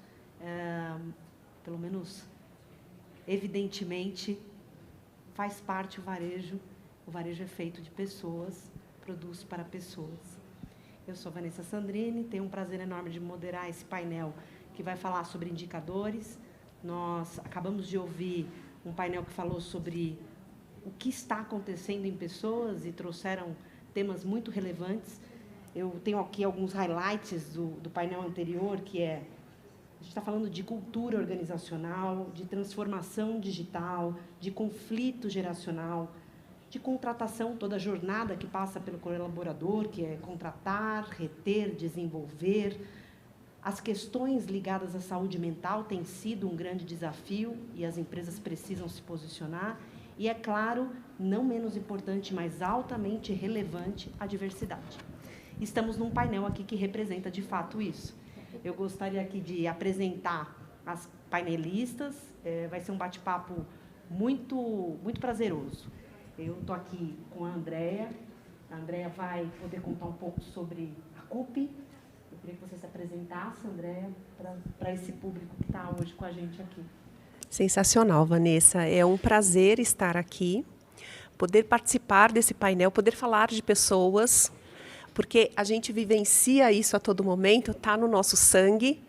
pelo menos evidentemente, faz parte o varejo é feito de pessoas, produz para pessoas. Eu sou Vanessa Sandrini, tenho um prazer enorme de moderar esse painel que vai falar sobre indicadores. Nós acabamos de ouvir um painel que falou sobre o que está acontecendo em pessoas e trouxeram temas muito relevantes. Eu tenho aqui alguns highlights do painel anterior, que a gente está falando de cultura organizacional, de transformação digital, de conflito geracional, de contratação, toda a jornada que passa pelo colaborador, que é contratar, reter, desenvolver. As questões ligadas à saúde mental têm sido um grande desafio e as empresas precisam se posicionar. E, é claro, não menos importante, mas altamente relevante, a diversidade. estamos num painel aqui que representa, de fato, isso. Eu gostaria aqui de apresentar as painelistas. Vai ser um bate-papo muito prazeroso. Eu estou aqui com a Andréia. A Andréia vai poder contar um pouco sobre a CUP. Eu queria que você se apresentasse, Andréia, para esse público que está hoje com a gente aqui. Sensacional, Vanessa. É um prazer estar aqui, poder participar desse painel, poder falar de pessoas, porque a gente vivencia isso a todo momento, está no nosso sangue,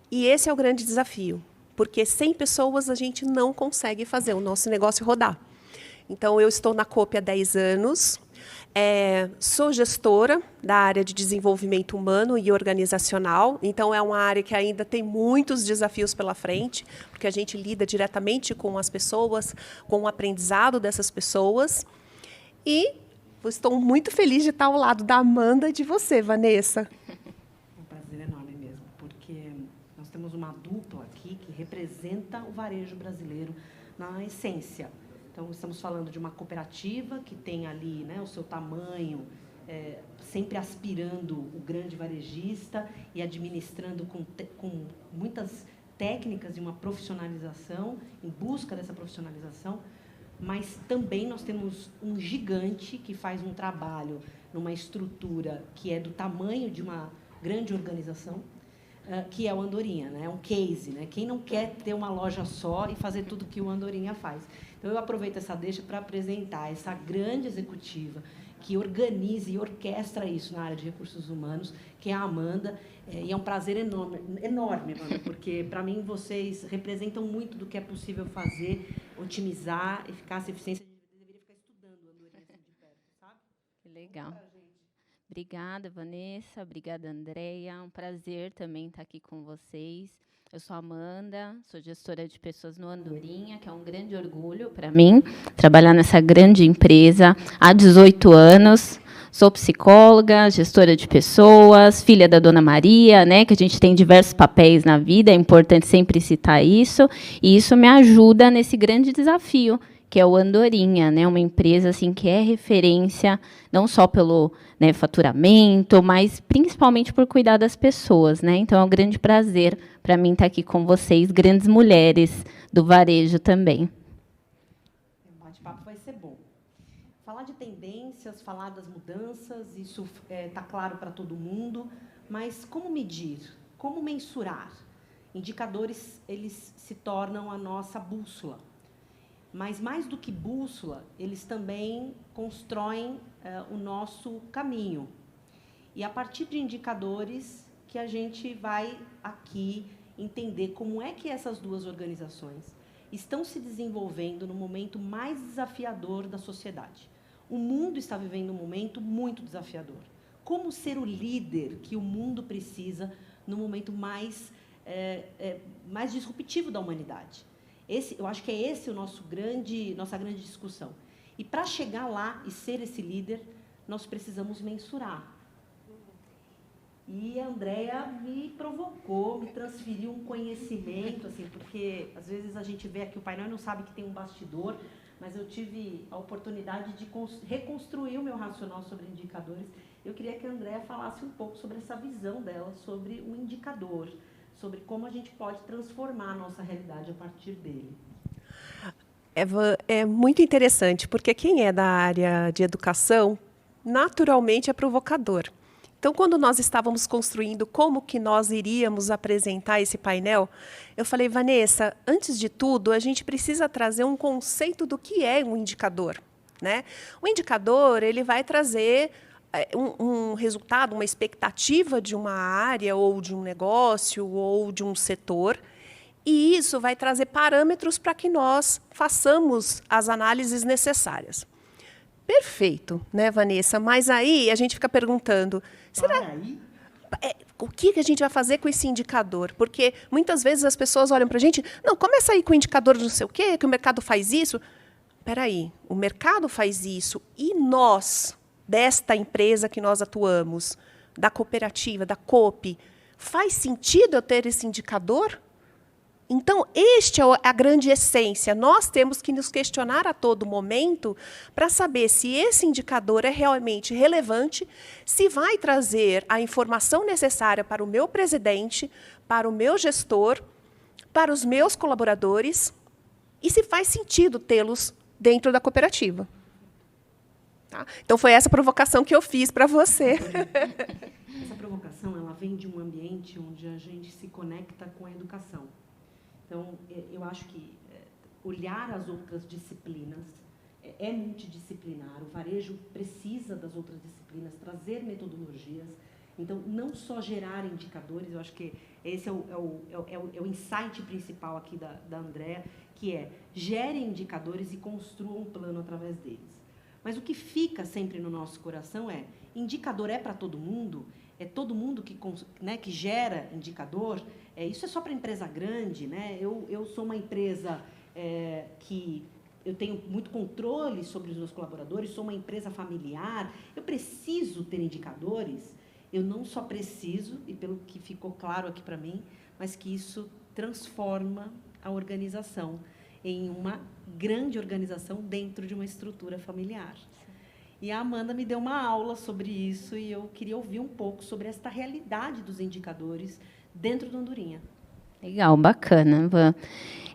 e esse é o grande desafio, porque sem pessoas a gente não consegue fazer o nosso negócio rodar. Então, eu estou na COP há 10 anos, sou gestora da área de desenvolvimento humano e organizacional, então é uma área que ainda tem muitos desafios pela frente, porque a gente lida diretamente com as pessoas, com o aprendizado dessas pessoas, e estou muito feliz de estar ao lado da Amanda e de você, Vanessa. É um prazer enorme mesmo, porque nós temos uma dupla aqui que representa o varejo brasileiro na essência. Então, estamos falando de uma cooperativa que tem ali, né, o seu tamanho, sempre aspirando o grande varejista e administrando com muitas técnicas e uma profissionalização, em busca dessa profissionalização, mas também nós temos um gigante que faz um trabalho numa estrutura que é do tamanho de uma grande organização, que é o Andorinha, né? É um case, né? Quem não quer ter uma loja só e fazer tudo que o Andorinha faz? Então, eu aproveito essa deixa para apresentar essa grande executiva que organiza e orquestra isso na área de recursos humanos, que é a Amanda, e é um prazer enorme, Amanda, porque, para mim, vocês representam muito do que é possível fazer, otimizar, eficácia e eficiência. A gente deveria ficar estudando o Andorinha assim de perto, sabe? Que legal. Obrigada, Vanessa. Obrigada, Andréia. É um prazer também estar aqui com vocês. Eu sou a Amanda, sou gestora de pessoas no Andorinha, que é um grande orgulho para mim, trabalhar nessa grande empresa há 18 anos. Sou psicóloga, gestora de pessoas, filha da Dona Maria, né, que a gente tem diversos papéis na vida, é importante sempre citar isso, e isso me ajuda nesse grande desafio, que é o Andorinha, né, uma empresa assim, que é referência, não só pelo, né, faturamento, mas principalmente por cuidar das pessoas, né? Então, é um grande prazer para mim estar aqui com vocês, grandes mulheres do varejo também. O bate-papo vai ser bom. Falar de tendências, falar das mudanças, isso está claro para todo mundo, mas como medir? Como mensurar? Indicadores, eles se tornam a nossa bússola. Mas, mais do que bússola, eles também constroem o nosso caminho. E, a partir de indicadores, que a gente vai aqui entender como é que essas duas organizações estão se desenvolvendo no momento mais desafiador da sociedade. O mundo está vivendo um momento muito desafiador. Como ser o líder que o mundo precisa no momento mais disruptivo da humanidade? Eu acho que é esse nossa grande discussão. E, para chegar lá e ser esse líder, nós precisamos mensurar. E a Andréia me provocou, me transferiu um conhecimento, assim, porque, às vezes, a gente vê aqui o painel e não sabe que tem um bastidor, mas eu tive a oportunidade de reconstruir o meu racional sobre indicadores. Eu queria que a Andréia falasse um pouco sobre essa visão dela, sobre o indicador, sobre como a gente pode transformar a nossa realidade a partir dele. É muito interessante, porque quem é da área de educação, naturalmente é provocador. Então, quando nós estávamos construindo como que nós iríamos apresentar esse painel, eu falei, Vanessa, antes de tudo, a gente precisa trazer um conceito do que é um indicador, né? O indicador, ele vai trazer um resultado, uma expectativa de uma área, ou de um negócio, ou de um setor, e isso vai trazer parâmetros para que nós façamos as análises necessárias. Perfeito, né, Vanessa? Mas aí a gente fica perguntando, o que a gente vai fazer com esse indicador? Porque muitas vezes as pessoas olham para a gente, não, começa aí com o indicador de não sei o quê, que o mercado faz isso. Espera aí, o mercado faz isso, e nós, desta empresa que nós atuamos, da cooperativa, da COP, faz sentido eu ter esse indicador? Então, este é a grande essência. Nós temos que nos questionar a todo momento para saber se esse indicador é realmente relevante, se vai trazer a informação necessária para o meu presidente, para o meu gestor, para os meus colaboradores, e se faz sentido tê-los dentro da cooperativa. Tá? Então, foi essa provocação que eu fiz para você. Essa provocação ela vem de um ambiente onde a gente se conecta com a educação. Então, eu acho que olhar as outras disciplinas é multidisciplinar. O varejo precisa das outras disciplinas, trazer metodologias. Então, não só gerar indicadores, eu acho que esse é o insight principal aqui da Andréa, que é gere indicadores e construa um plano através deles. Mas o que fica sempre no nosso coração é, indicador é para todo mundo? É todo mundo que gera indicador? Isso é só para empresa grande, né? Eu sou uma empresa que eu tenho muito controle sobre os meus colaboradores, sou uma empresa familiar, eu preciso ter indicadores? Eu não só preciso, e pelo que ficou claro aqui para mim, mas que isso transforma a organização em uma grande organização dentro de uma estrutura familiar. E a Amanda me deu uma aula sobre isso e eu queria ouvir um pouco sobre esta realidade dos indicadores dentro do Andorinha. Legal, bacana, Van.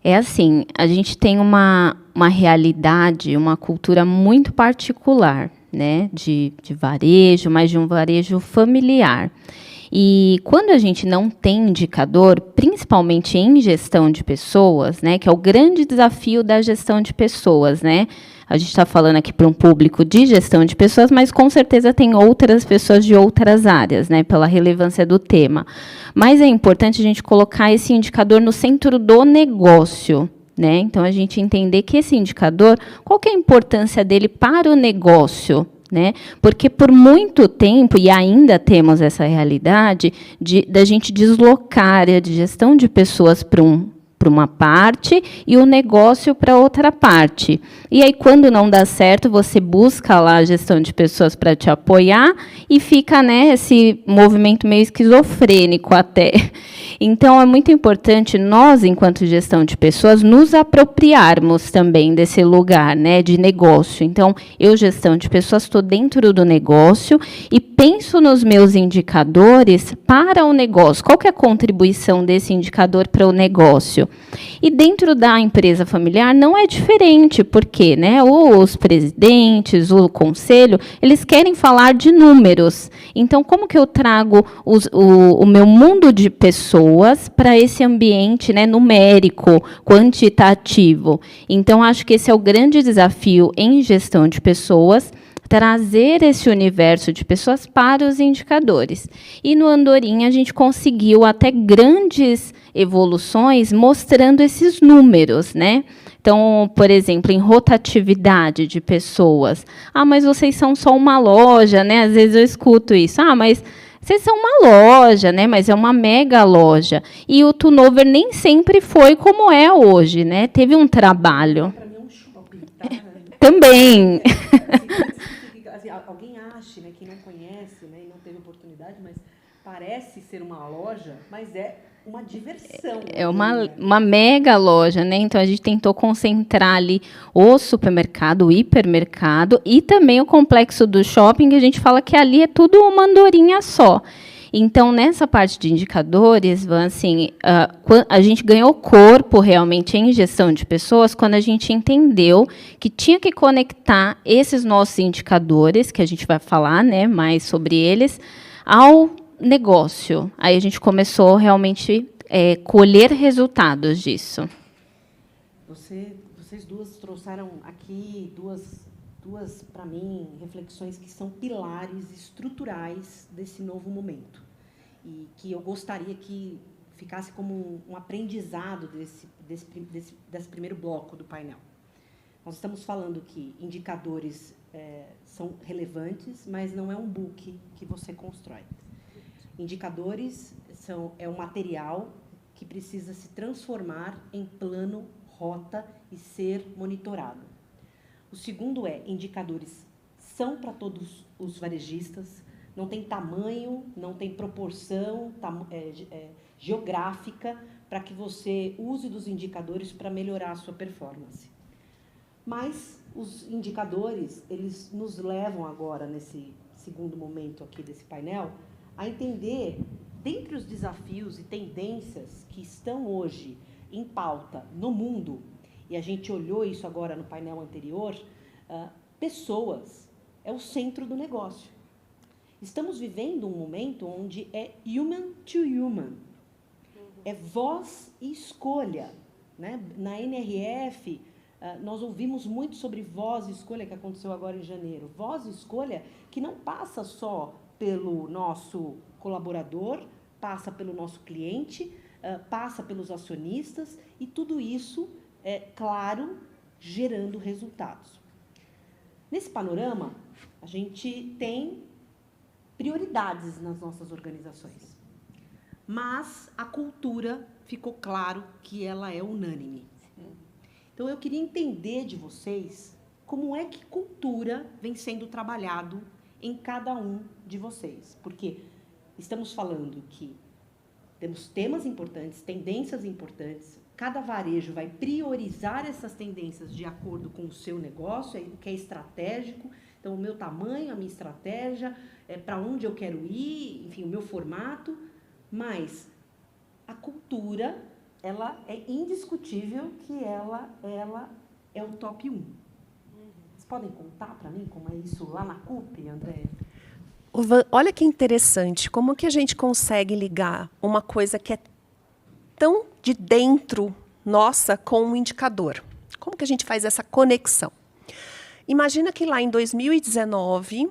É assim, a gente tem uma realidade, uma cultura muito particular, né, de varejo, mas de um varejo familiar. E quando a gente não tem indicador, principalmente em gestão de pessoas, né, que é o grande desafio da gestão de pessoas, né? A gente está falando aqui para um público de gestão de pessoas, mas com certeza tem outras pessoas de outras áreas, né, pela relevância do tema. Mas é importante a gente colocar esse indicador no centro do negócio, né? Então, a gente entender que esse indicador, qual que é a importância dele para o negócio, né? Porque por muito tempo, e ainda temos essa realidade, da gente deslocar a área de gestão de pessoas para uma parte e o negócio para outra parte. E aí, quando não dá certo, você busca lá a gestão de pessoas para te apoiar e fica, né, esse movimento meio esquizofrênico até. Então, é muito importante nós, enquanto gestão de pessoas, nos apropriarmos também desse lugar, né, de negócio. Então, eu, gestão de pessoas, estou dentro do negócio e penso nos meus indicadores para o negócio. Qual que é a contribuição desse indicador para o negócio? E dentro da empresa familiar não é diferente, porque, né, os presidentes, o conselho, eles querem falar de números. Então, como que eu trago o meu mundo de pessoas para esse ambiente, né, numérico, quantitativo? Então, acho que esse é o grande desafio em gestão de pessoas, trazer esse universo de pessoas para os indicadores. E no Andorinha a gente conseguiu até grandes evoluções mostrando esses números, né? Então, por exemplo, em rotatividade de pessoas. Ah, mas vocês são só uma loja, né? Às vezes eu escuto isso. Ah, mas vocês são uma loja, né? Mas é uma mega loja. E o turnover nem sempre foi como é hoje, né? Teve um trabalho. Para mim é um shopping, tá? Também. Alguém acha, né, quem não conhece, né, e não teve oportunidade, mas parece ser uma loja, mas é uma diversão. É uma mega loja, né? Então, a gente tentou concentrar ali o supermercado, o hipermercado e também o complexo do shopping, que a gente fala que ali é tudo uma andorinha só. Então, nessa parte de indicadores, assim, a gente ganhou corpo realmente em gestão de pessoas quando a gente entendeu que tinha que conectar esses nossos indicadores, que a gente vai falar, né, mais sobre eles, ao negócio. Aí a gente começou realmente colher resultados disso. Vocês duas trouxeram aqui duas para mim, reflexões que são pilares estruturais desse novo momento. E que eu gostaria que ficasse como um aprendizado desse primeiro bloco do painel. Nós estamos falando que indicadores são relevantes, mas não é um book que você constrói. Indicadores é um material que precisa se transformar em plano, rota e ser monitorado. O segundo indicadores são para todos os varejistas, não tem tamanho, não tem proporção geográfica para que você use dos indicadores para melhorar a sua performance. Mas os indicadores, eles nos levam agora, nesse segundo momento aqui desse painel, a entender, dentre os desafios e tendências que estão hoje em pauta no mundo, e a gente olhou isso agora no painel anterior, pessoas é o centro do negócio. Estamos vivendo um momento onde é human to human, é voz e escolha, né? Na NRF, nós ouvimos muito sobre voz e escolha, que aconteceu agora em janeiro. Voz e escolha que não passa só pelo nosso colaborador, passa pelo nosso cliente, passa pelos acionistas, e tudo isso, claro, gerando resultados. Nesse panorama, a gente tem prioridades nas nossas organizações, mas a cultura ficou claro que ela é unânime. Então, eu queria entender de vocês como é que cultura vem sendo trabalhado em cada um de vocês, porque estamos falando que temos temas importantes, tendências importantes, cada varejo vai priorizar essas tendências de acordo com o seu negócio, o que é estratégico, então o meu tamanho, a minha estratégia, para onde eu quero ir, enfim, o meu formato, mas a cultura, ela é indiscutível que ela é o top 1. Vocês podem contar para mim como é isso lá na CUP, André? Olha que interessante, como que a gente consegue ligar uma coisa que é tão de dentro nossa com um indicador? Como que a gente faz essa conexão? Imagina que lá em 2019,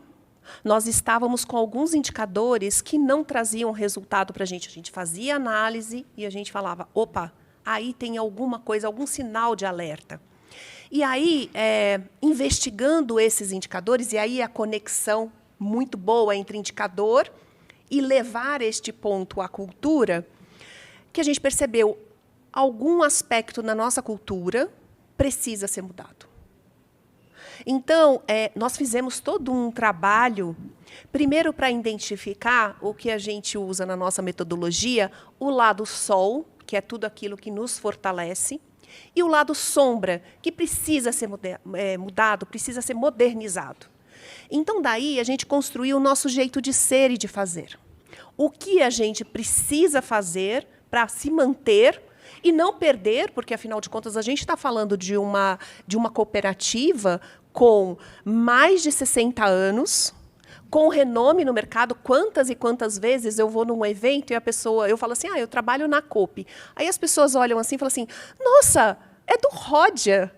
nós estávamos com alguns indicadores que não traziam resultado para a gente fazia análise e a gente falava, opa, aí tem alguma coisa, algum sinal de alerta. E aí, investigando esses indicadores, e aí a conexão muito boa entre indicador e levar este ponto à cultura, que a gente percebeu algum aspecto na nossa cultura precisa ser mudado. Então, nós fizemos todo um trabalho, primeiro para identificar o que a gente usa na nossa metodologia, o lado sol, que é tudo aquilo que nos fortalece, e o lado sombra, que precisa ser mudado, precisa ser modernizado. Então, daí, a gente construiu o nosso jeito de ser e de fazer. O que a gente precisa fazer para se manter e não perder, porque, afinal de contas, a gente está falando de uma cooperativa com mais de 60 anos, com renome no mercado. Quantas e quantas vezes eu vou num evento e eu falo assim, eu trabalho na COP. Aí as pessoas olham assim e falam assim, nossa, é do Ródia,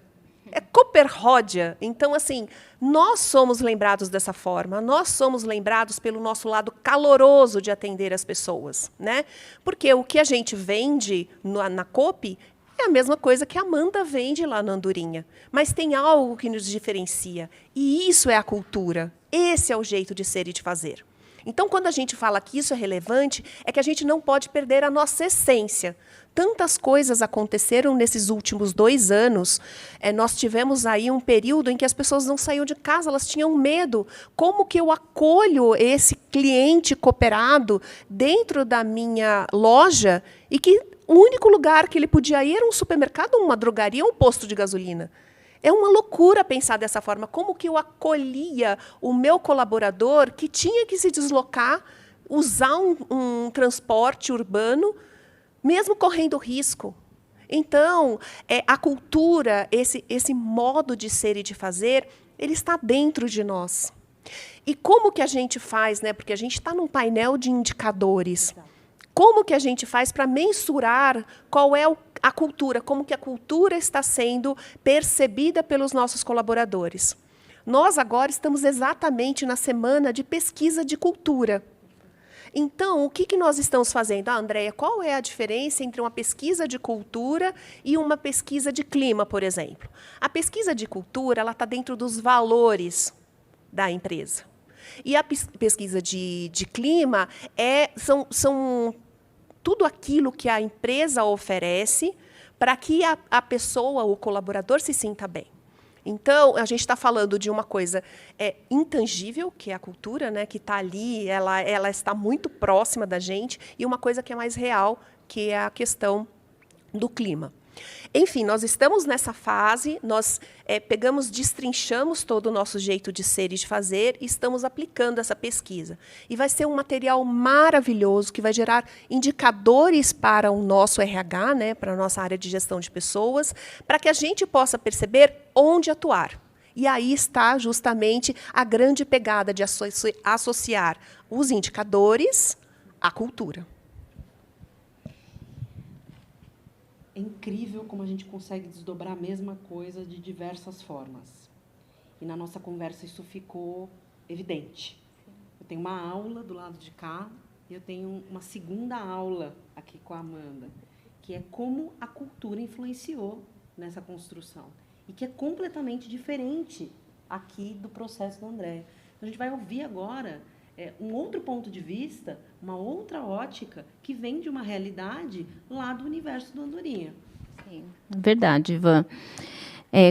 é Cooper Ródia. Então, assim, nós somos lembrados dessa forma, nós somos lembrados pelo nosso lado caloroso de atender as pessoas, né? Porque o que a gente vende na COP é a mesma coisa que a Amanda vende lá na Andorinha. Mas tem algo que nos diferencia. E isso é a cultura. Esse é o jeito de ser e de fazer. Então, quando a gente fala que isso é relevante, é que a gente não pode perder a nossa essência. Tantas coisas aconteceram nesses últimos 2 anos. Nós tivemos aí um período em que as pessoas não saíam de casa, elas tinham medo. Como que eu acolho esse cliente cooperado dentro da minha loja e que o único lugar que ele podia ir era um supermercado, uma drogaria, um posto de gasolina? É uma loucura pensar dessa forma. Como que eu acolhia o meu colaborador que tinha que se deslocar, usar um transporte urbano, mesmo correndo risco? Então, a cultura, esse modo de ser e de fazer, ele está dentro de nós. E como que a gente faz, né? Porque a gente está num painel de indicadores. Como que a gente faz para mensurar qual é a cultura, como que a cultura está sendo percebida pelos nossos colaboradores? Nós agora estamos exatamente na semana de pesquisa de cultura. Então, o que nós estamos fazendo? Andréia, qual é a diferença entre uma pesquisa de cultura e uma pesquisa de clima, por exemplo? A pesquisa de cultura está dentro dos valores da empresa. E a pesquisa de clima são tudo aquilo que a empresa oferece para que a pessoa, o colaborador, se sinta bem. Então, a gente está falando de uma coisa intangível, que é a cultura, né, que está ali, ela está muito próxima da gente, e uma coisa que é mais real, que é a questão do clima. Enfim, nós estamos nessa fase, nós destrinchamos todo o nosso jeito de ser e de fazer e estamos aplicando essa pesquisa. E vai ser um material maravilhoso que vai gerar indicadores para o nosso RH, né, para a nossa área de gestão de pessoas, para que a gente possa perceber onde atuar. E aí está justamente a grande pegada de associar os indicadores à cultura. É incrível como a gente consegue desdobrar a mesma coisa de diversas formas. E na nossa conversa isso ficou evidente. Eu tenho uma aula do lado de cá e eu tenho uma segunda aula aqui com a Amanda, que é como a cultura influenciou nessa construção. E que é completamente diferente aqui do processo da Andréia. Então, a gente vai ouvir agora um outro ponto de vista, uma outra ótica, que vem de uma realidade lá do universo do Andorinha. Sim, verdade, Ivan.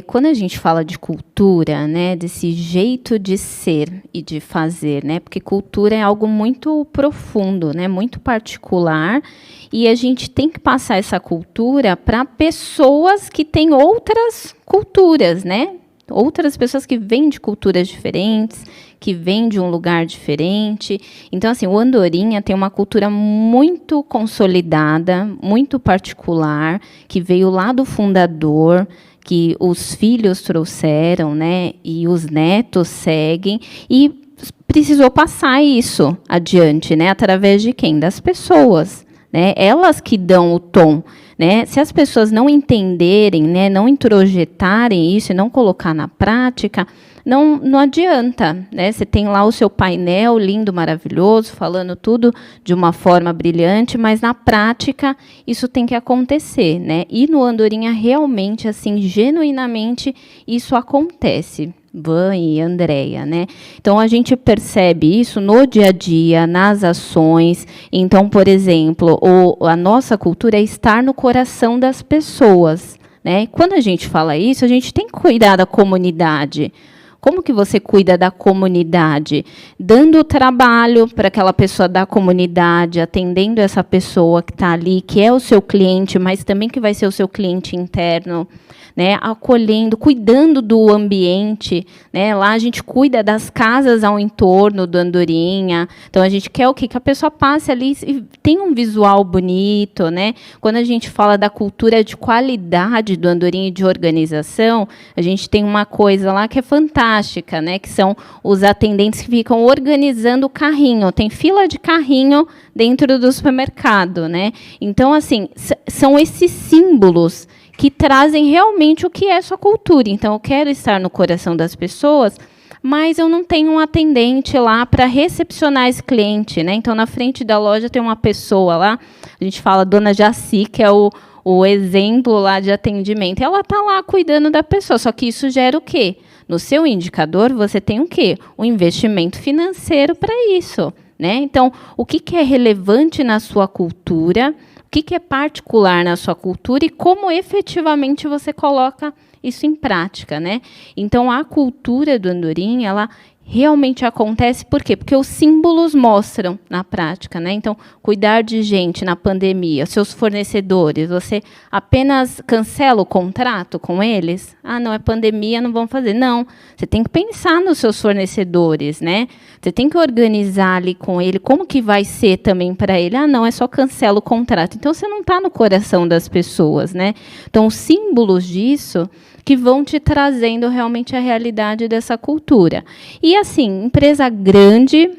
Quando a gente fala de cultura, né, desse jeito de ser e de fazer, né, porque cultura é algo muito profundo, né, muito particular, e a gente tem que passar essa cultura para pessoas que têm outras culturas, né, outras pessoas que vêm de culturas diferentes, que vêm de um lugar diferente. Então, assim, o Andorinha tem uma cultura muito consolidada, muito particular, que veio lá do fundador, que os filhos trouxeram, né, e os netos seguem, e precisou passar isso adiante, né, através de quem? Das pessoas, né, elas que dão o tom, né, se as pessoas não entenderem, né, não introjetarem isso e não colocar na prática, não adianta, né? Você tem lá o seu painel lindo, maravilhoso, falando tudo de uma forma brilhante, mas na prática isso tem que acontecer, né? E no Andorinha realmente, assim, genuinamente isso acontece. Van e Andréia, né? Então a gente percebe isso no dia a dia, nas ações. Então, por exemplo, a nossa cultura é estar no coração das pessoas, né? Quando a gente fala isso, a gente tem que cuidar da comunidade. Como que você cuida da comunidade? Dando trabalho para aquela pessoa da comunidade, atendendo essa pessoa que está ali, que é o seu cliente, mas também que vai ser o seu cliente interno, né? Acolhendo, cuidando do ambiente, né? Lá a gente cuida das casas ao entorno do Andorinha. Então a gente quer o quê? Que a pessoa passe ali e tenha um visual bonito, né? Quando a gente fala da cultura de qualidade do Andorinha e de organização, a gente tem uma coisa lá que é fantástica, né? Que são os atendentes que ficam organizando o carrinho. Tem fila de carrinho dentro do supermercado, né? Então, assim, são esses símbolos que trazem realmente o que é sua cultura. Então, eu quero estar no coração das pessoas, mas eu não tenho um atendente lá para recepcionar esse cliente, né? Então, na frente da loja tem uma pessoa lá, a gente fala Dona Jaci, que é o exemplo lá de atendimento. Ela está lá cuidando da pessoa, só que isso gera o quê? No seu indicador, você tem o quê? Um investimento financeiro para isso, né? Então, o que é relevante na sua cultura? O que é particular na sua cultura e como efetivamente você coloca isso em prática, né? Então, a cultura do Andorinha, ela realmente acontece, por quê? Porque os símbolos mostram na prática, né? Então, cuidar de gente na pandemia, seus fornecedores, você apenas cancela o contrato com eles? Ah, não, é pandemia, não vão fazer. Não, você tem que pensar nos seus fornecedores, né? Você tem que organizar ali com ele como que vai ser também para ele. Ah, não, é só cancela o contrato. Então, você não está no coração das pessoas, né? Então, os símbolos disso que vão te trazendo realmente a realidade dessa cultura. E, assim, empresa grande,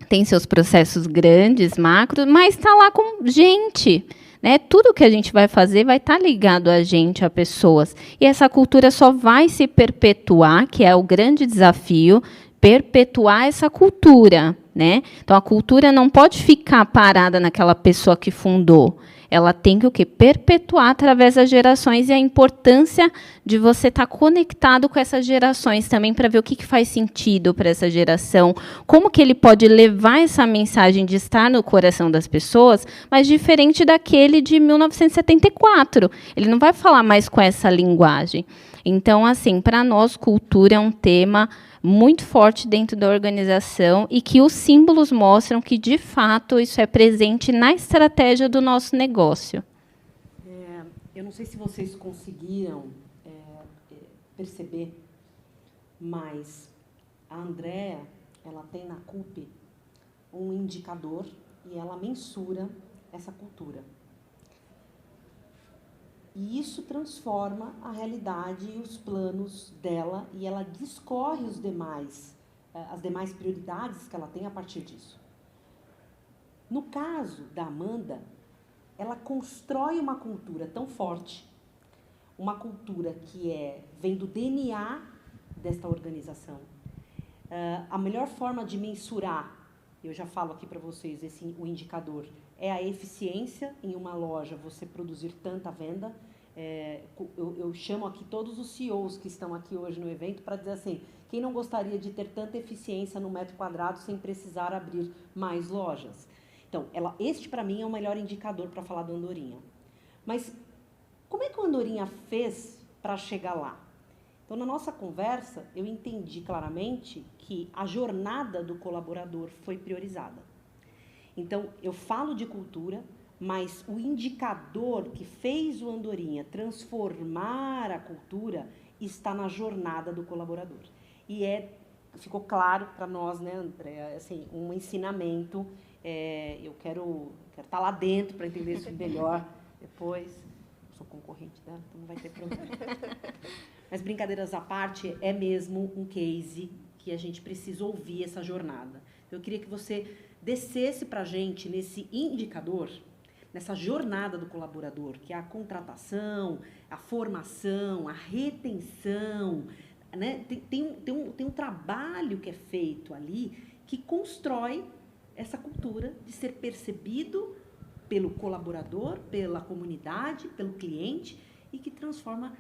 tem seus processos grandes, macros, mas está lá com gente, né? Tudo que a gente vai fazer vai estar ligado a gente, a pessoas. E essa cultura só vai se perpetuar, que é o grande desafio, perpetuar essa cultura, né? Então, a cultura não pode ficar parada naquela pessoa que fundou. Ela tem que o quê? Perpetuar através das gerações, e a importância de você estar conectado com essas gerações também para ver o que faz sentido para essa geração, como que ele pode levar essa mensagem de estar no coração das pessoas, mas diferente daquele de 1974. Ele não vai falar mais com essa linguagem. Então, assim, para nós, cultura é um tema muito forte dentro da organização e que os símbolos mostram que, de fato, isso é presente na estratégia do nosso negócio. Eu não sei se vocês conseguiram perceber, mas a Andrea, ela tem na CUP um indicador e ela mensura essa cultura. E isso transforma a realidade e os planos dela, e ela discorre as demais prioridades que ela tem a partir disso. No caso da Amanda, ela constrói uma cultura tão forte, uma cultura que vem do DNA desta organização. A melhor forma de mensurar, eu já falo aqui para vocês, o indicador, é a eficiência em uma loja, você produzir tanta venda. Eu chamo aqui todos os CEOs que estão aqui hoje no evento para dizer assim, quem não gostaria de ter tanta eficiência no metro quadrado sem precisar abrir mais lojas? Então, este para mim é o melhor indicador para falar do Andorinha. Mas como é que o Andorinha fez para chegar lá? Então, na nossa conversa, eu entendi claramente que a jornada do colaborador foi priorizada. Então, eu falo de cultura, mas o indicador que fez o Andorinha transformar a cultura está na jornada do colaborador. E ficou claro para nós, né, André, assim, um ensinamento. Eu quero estar lá dentro para entender isso melhor depois. Eu sou concorrente dela, então não vai ter problema. Mas, brincadeiras à parte, é mesmo um case que a gente precisa ouvir essa jornada. Eu queria que você descesse para a gente nesse indicador, nessa jornada do colaborador, que é a contratação, a formação, a retenção, né? Tem um trabalho que é feito ali que constrói essa cultura de ser percebido pelo colaborador, pela comunidade, pelo cliente, e que transforma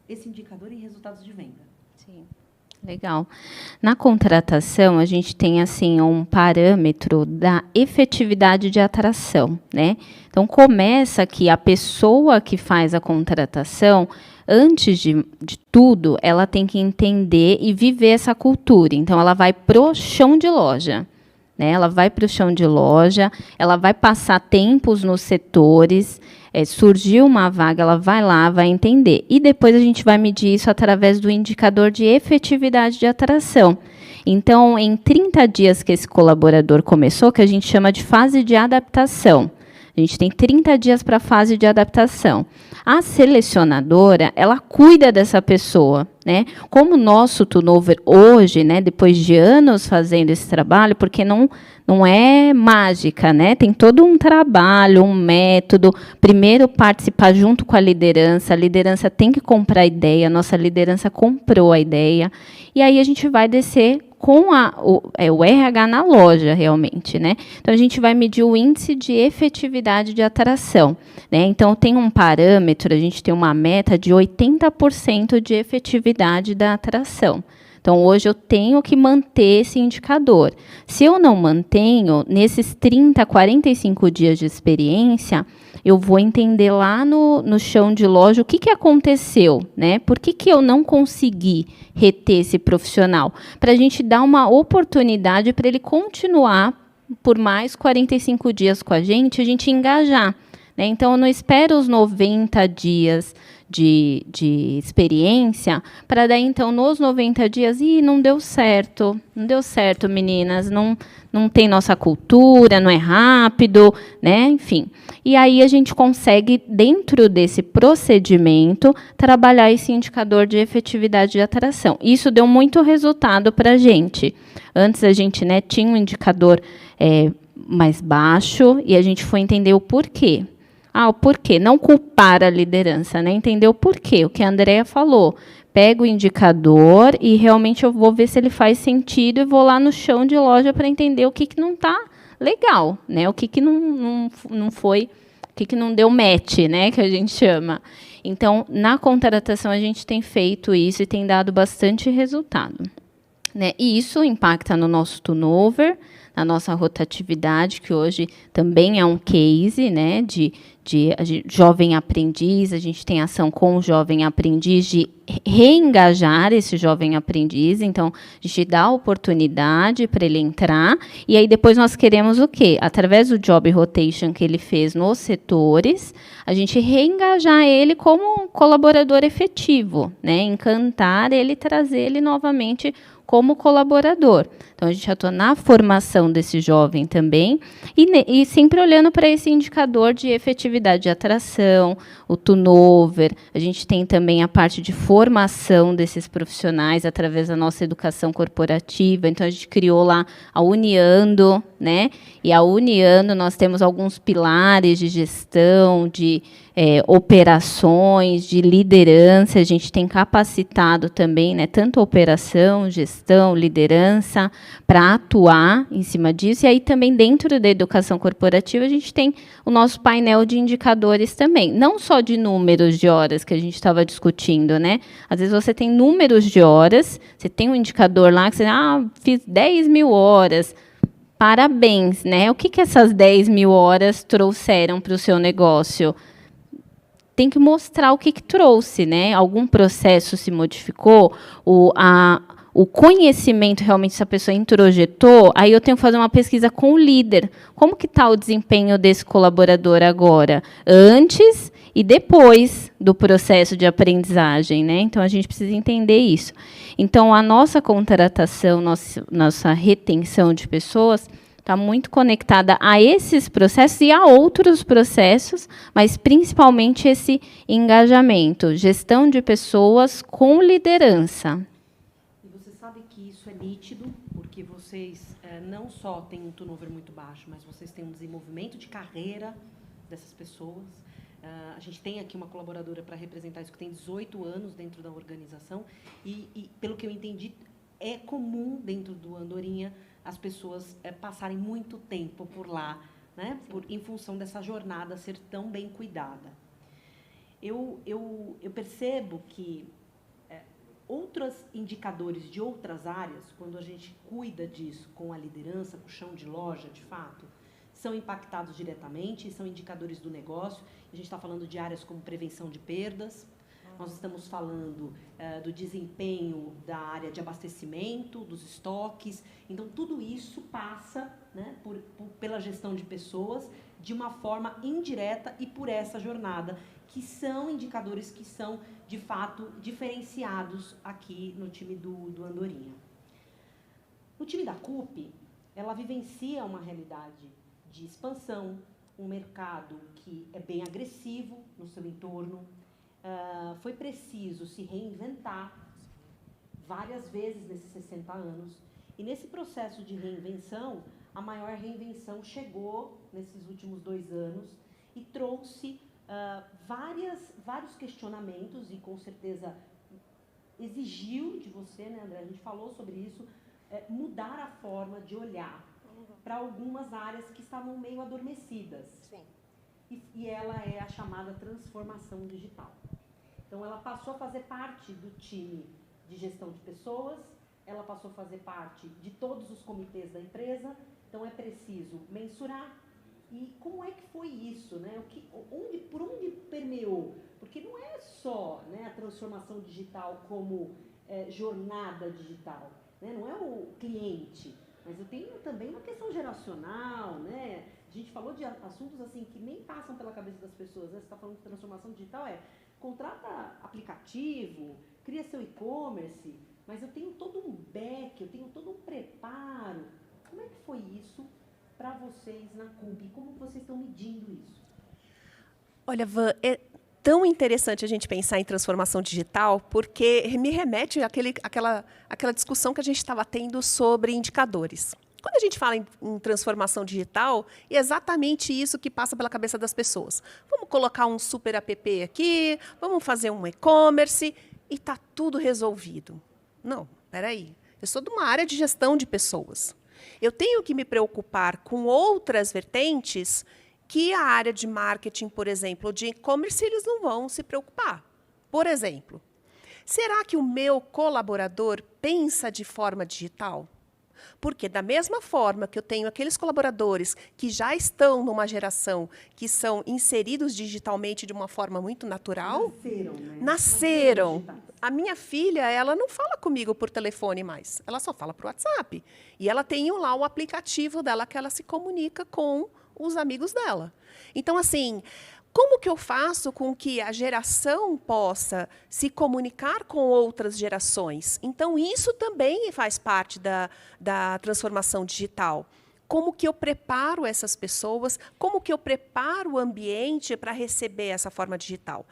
esse indicador em resultados de venda. Sim. Legal. Na contratação, a gente tem assim um parâmetro da efetividade de atração, né? Então, começa que a pessoa que faz a contratação, antes de tudo, ela tem que entender e viver essa cultura. Então, ela vai pro chão de loja, né? Ela vai para o chão de loja, ela vai passar tempos nos setores, surgiu uma vaga, ela vai lá, vai entender. E depois a gente vai medir isso através do indicador de efetividade de atração. Então, em 30 dias que esse colaborador começou, que a gente chama de fase de adaptação. A gente tem 30 dias para a fase de adaptação. A selecionadora, ela cuida dessa pessoa, né? Como o nosso turnover hoje, né, depois de anos fazendo esse trabalho, porque não é mágica, né? Tem todo um trabalho, um método. Primeiro, participar junto com a liderança tem que comprar a ideia, a nossa liderança comprou a ideia, e aí a gente vai descer com o RH na loja, realmente, né? Então, a gente vai medir o índice de efetividade de atração, né? Então, tem um parâmetro, a gente tem uma meta de 80% de efetividade da atração. Então, hoje eu tenho que manter esse indicador. Se eu não mantenho, nesses 30, 45 dias de experiência, eu vou entender lá no chão de loja o que aconteceu, né? Por que eu não consegui reter esse profissional? Para a gente dar uma oportunidade para ele continuar por mais 45 dias com a gente engajar, né? Então, eu não espero os 90 dias de experiência, para daí, então, nos 90 dias, não deu certo, meninas, não tem nossa cultura, não é rápido, né? Enfim. E aí a gente consegue, dentro desse procedimento, trabalhar esse indicador de efetividade de atração. Isso deu muito resultado para a gente. Antes a gente, né, tinha um indicador mais baixo e a gente foi entender o porquê. O porquê? Não culpar a liderança, né? Entender o porquê, o que a Andrea falou. Pego o indicador e realmente eu vou ver se ele faz sentido e vou lá no chão de loja para entender o que não está legal, né? O que não foi, o que não deu match, né? Que a gente chama. Então, na contratação, a gente tem feito isso e tem dado bastante resultado. né? E isso impacta no nosso turnover, na nossa rotatividade, que hoje também é um case, né, de jovem aprendiz. A gente tem ação com o jovem aprendiz de reengajar esse jovem aprendiz. Então, a gente dá a oportunidade para ele entrar, e aí depois nós queremos o quê? Através do job rotation que ele fez nos setores, a gente reengajar ele como um colaborador efetivo, né? Encantar ele, trazer ele novamente como colaborador. Então, a gente atua na formação desse jovem também, e sempre olhando para esse indicador de efetividade de atração, o turnover. A gente tem também a parte de formação desses profissionais através da nossa educação corporativa. Então, a gente criou lá a Uniando, né? E a Uniando, nós temos alguns pilares de gestão, de operações, de liderança. A gente tem capacitado também, né, tanto operação, gestão, liderança, para atuar em cima disso. E aí também dentro da educação corporativa a gente tem o nosso painel de indicadores também, não só de números de horas que a gente estava discutindo, né? Às vezes você tem números de horas, você tem um indicador lá que você fiz 10.000 horas. Parabéns, né? O que essas 10.000 horas trouxeram para o seu negócio? Tem que mostrar o que trouxe, né? Algum processo se modificou, o conhecimento realmente essa pessoa introjetou, aí eu tenho que fazer uma pesquisa com o líder. Como que está o desempenho desse colaborador agora? Antes e depois do processo de aprendizagem, né? Então, a gente precisa entender isso. Então, a nossa contratação, nossa retenção de pessoas está muito conectada a esses processos e a outros processos, mas principalmente esse engajamento, gestão de pessoas com liderança. E você sabe que isso é nítido, porque vocês não só têm um turnover muito baixo, mas vocês têm um desenvolvimento de carreira dessas pessoas. A gente tem aqui uma colaboradora para representar isso, que tem 18 anos dentro da organização, e pelo que eu entendi, é comum dentro do Andorinha as pessoas passarem muito tempo por lá, né, em função dessa jornada ser tão bem cuidada. Eu percebo que outros indicadores de outras áreas, quando a gente cuida disso com a liderança, com o chão de loja, de fato, são impactados diretamente, são indicadores do negócio. A gente está falando de áreas como prevenção de perdas, nós estamos falando do desempenho da área de abastecimento, dos estoques. Então, tudo isso passa, né, pela gestão de pessoas de uma forma indireta e por essa jornada, que são indicadores que são, de fato, diferenciados aqui no time do Andorinha. No time da CUP, ela vivencia uma realidade de expansão, um mercado que é bem agressivo no seu entorno. Foi preciso se reinventar várias vezes nesses 60 anos. E nesse processo de reinvenção, a maior reinvenção chegou nesses últimos 2 anos e trouxe vários questionamentos e, com certeza, exigiu de você, né, André? A gente falou sobre isso, mudar a forma de olhar para algumas áreas que estavam meio adormecidas. Sim. E ela é a chamada transformação digital. Então, ela passou a fazer parte do time de gestão de pessoas, ela passou a fazer parte de todos os comitês da empresa. Então, é preciso mensurar. E como é que foi isso, né? Por onde permeou? Porque não é só, né, a transformação digital como jornada digital, né? Não é o cliente, mas eu tenho também uma questão geracional, né? A gente falou de assuntos assim que nem passam pela cabeça das pessoas, né? Você está falando de transformação digital, contrata aplicativo, cria seu e-commerce, mas eu tenho todo um back, eu tenho todo um preparo. Como é que foi isso para vocês na CUP? Como vocês estão medindo isso? Olha, Van, é tão interessante a gente pensar em transformação digital, porque me remete àquela discussão que a gente estava tendo sobre indicadores. Quando a gente fala em transformação digital, é exatamente isso que passa pela cabeça das pessoas. Vamos colocar um super app aqui, vamos fazer um e-commerce e está tudo resolvido. Não, espera aí. Eu sou de uma área de gestão de pessoas. Eu tenho que me preocupar com outras vertentes que a área de marketing, por exemplo, ou de e-commerce, eles não vão se preocupar. Por exemplo, Será que o meu colaborador pensa de forma digital? Porque, da mesma forma que eu tenho aqueles colaboradores que já estão numa geração que são inseridos digitalmente de uma forma muito natural, Nasceram, né? nasceram. Digitais. A minha filha, ela não fala comigo por telefone mais, ela só fala por WhatsApp. E ela tem lá o aplicativo dela que ela se comunica com os amigos dela. Então, assim, como que eu faço com que a geração possa se comunicar com outras gerações? Então, isso também faz parte da transformação digital. Como que eu preparo essas pessoas? Como que eu preparo o ambiente para receber essa forma digital?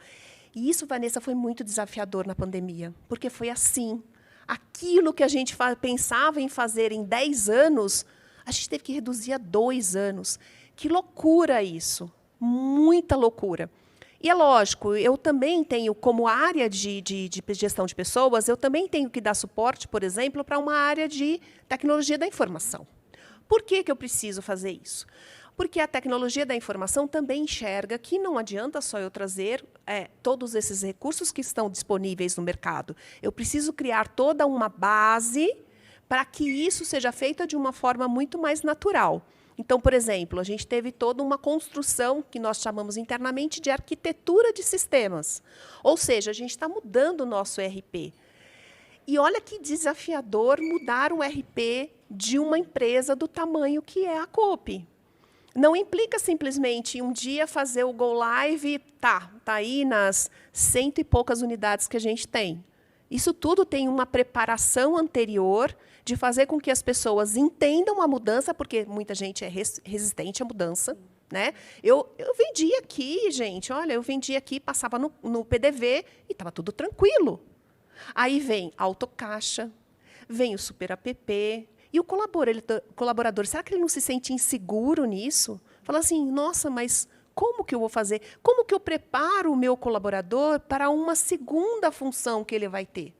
E isso, Vanessa, foi muito desafiador na pandemia, porque foi assim. Aquilo que a gente pensava em fazer em 10 anos, a gente teve que reduzir a 2 anos. Que loucura isso! Muita loucura. E é lógico, eu também tenho, como área de gestão de pessoas, eu também tenho que dar suporte, por exemplo, para uma área de tecnologia da informação. Por que eu preciso fazer isso? Porque a tecnologia da informação também enxerga que não adianta só eu trazer todos esses recursos que estão disponíveis no mercado. Eu preciso criar toda uma base para que isso seja feito de uma forma muito mais natural. Então, por exemplo, a gente teve toda uma construção que nós chamamos internamente de arquitetura de sistemas. Ou seja, a gente está mudando o nosso ERP. E olha que desafiador mudar o ERP de uma empresa do tamanho que é a Coop. Não implica simplesmente um dia fazer o Go Live, tá aí nas 100 e poucas unidades que a gente tem. Isso tudo tem uma preparação anterior de fazer com que as pessoas entendam a mudança, porque muita gente é resistente à mudança. Né? Eu vendia aqui, gente, olha, eu vendia aqui, passava no PDV e estava tudo tranquilo. Aí vem autocaixa, vem o super app, e o colaborador, será que ele não se sente inseguro nisso? Fala assim, nossa, mas como que eu vou fazer? Como que eu preparo o meu colaborador para uma segunda função que ele vai ter?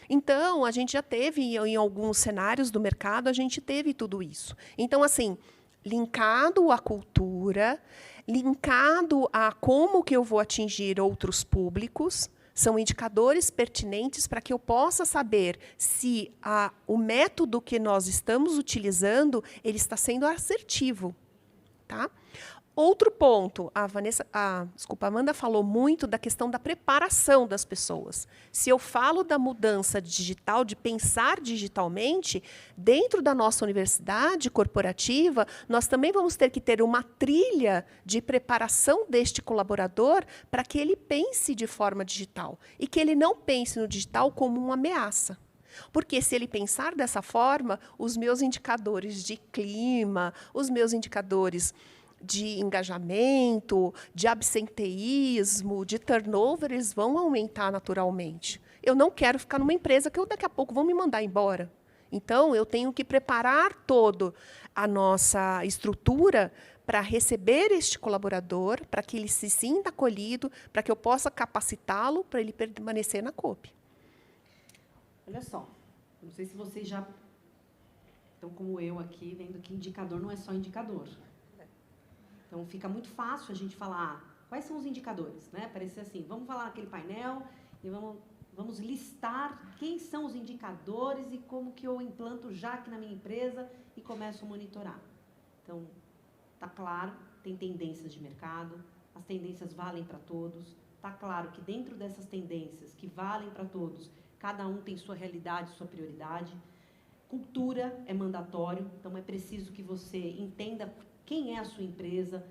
Então, a gente já teve, em alguns cenários do mercado, a gente teve tudo isso. Então, assim, linkado à cultura, linkado a como que eu vou atingir outros públicos, são indicadores pertinentes para que eu possa saber se o método que nós estamos utilizando ele está sendo assertivo. Tá? Outro ponto, a Amanda falou muito da questão da preparação das pessoas. Se eu falo da mudança digital, de pensar digitalmente, dentro da nossa universidade corporativa, nós também vamos ter que ter uma trilha de preparação deste colaborador para que ele pense de forma digital e que ele não pense no digital como uma ameaça. Porque, se ele pensar dessa forma, os meus indicadores de clima, os meus indicadores de engajamento, de absenteísmo, de turnover, eles vão aumentar naturalmente. Eu não quero ficar numa empresa que daqui a pouco vão me mandar embora. Então, eu tenho que preparar toda a nossa estrutura para receber este colaborador, para que ele se sinta acolhido, para que eu possa capacitá-lo para ele permanecer na Coop. Olha só, não sei se vocês já estão como eu aqui, vendo que indicador não é só indicador. Então, fica muito fácil a gente falar quais são os indicadores, né? Parecer assim, vamos falar naquele painel e vamos listar quem são os indicadores e como que eu implanto já aqui na minha empresa e começo a monitorar. Então, está claro, tem tendências de mercado, as tendências valem para todos, está claro que dentro dessas tendências que valem para todos, cada um tem sua realidade, sua prioridade. Cultura é mandatório, então é preciso que você entenda quem é a sua empresa,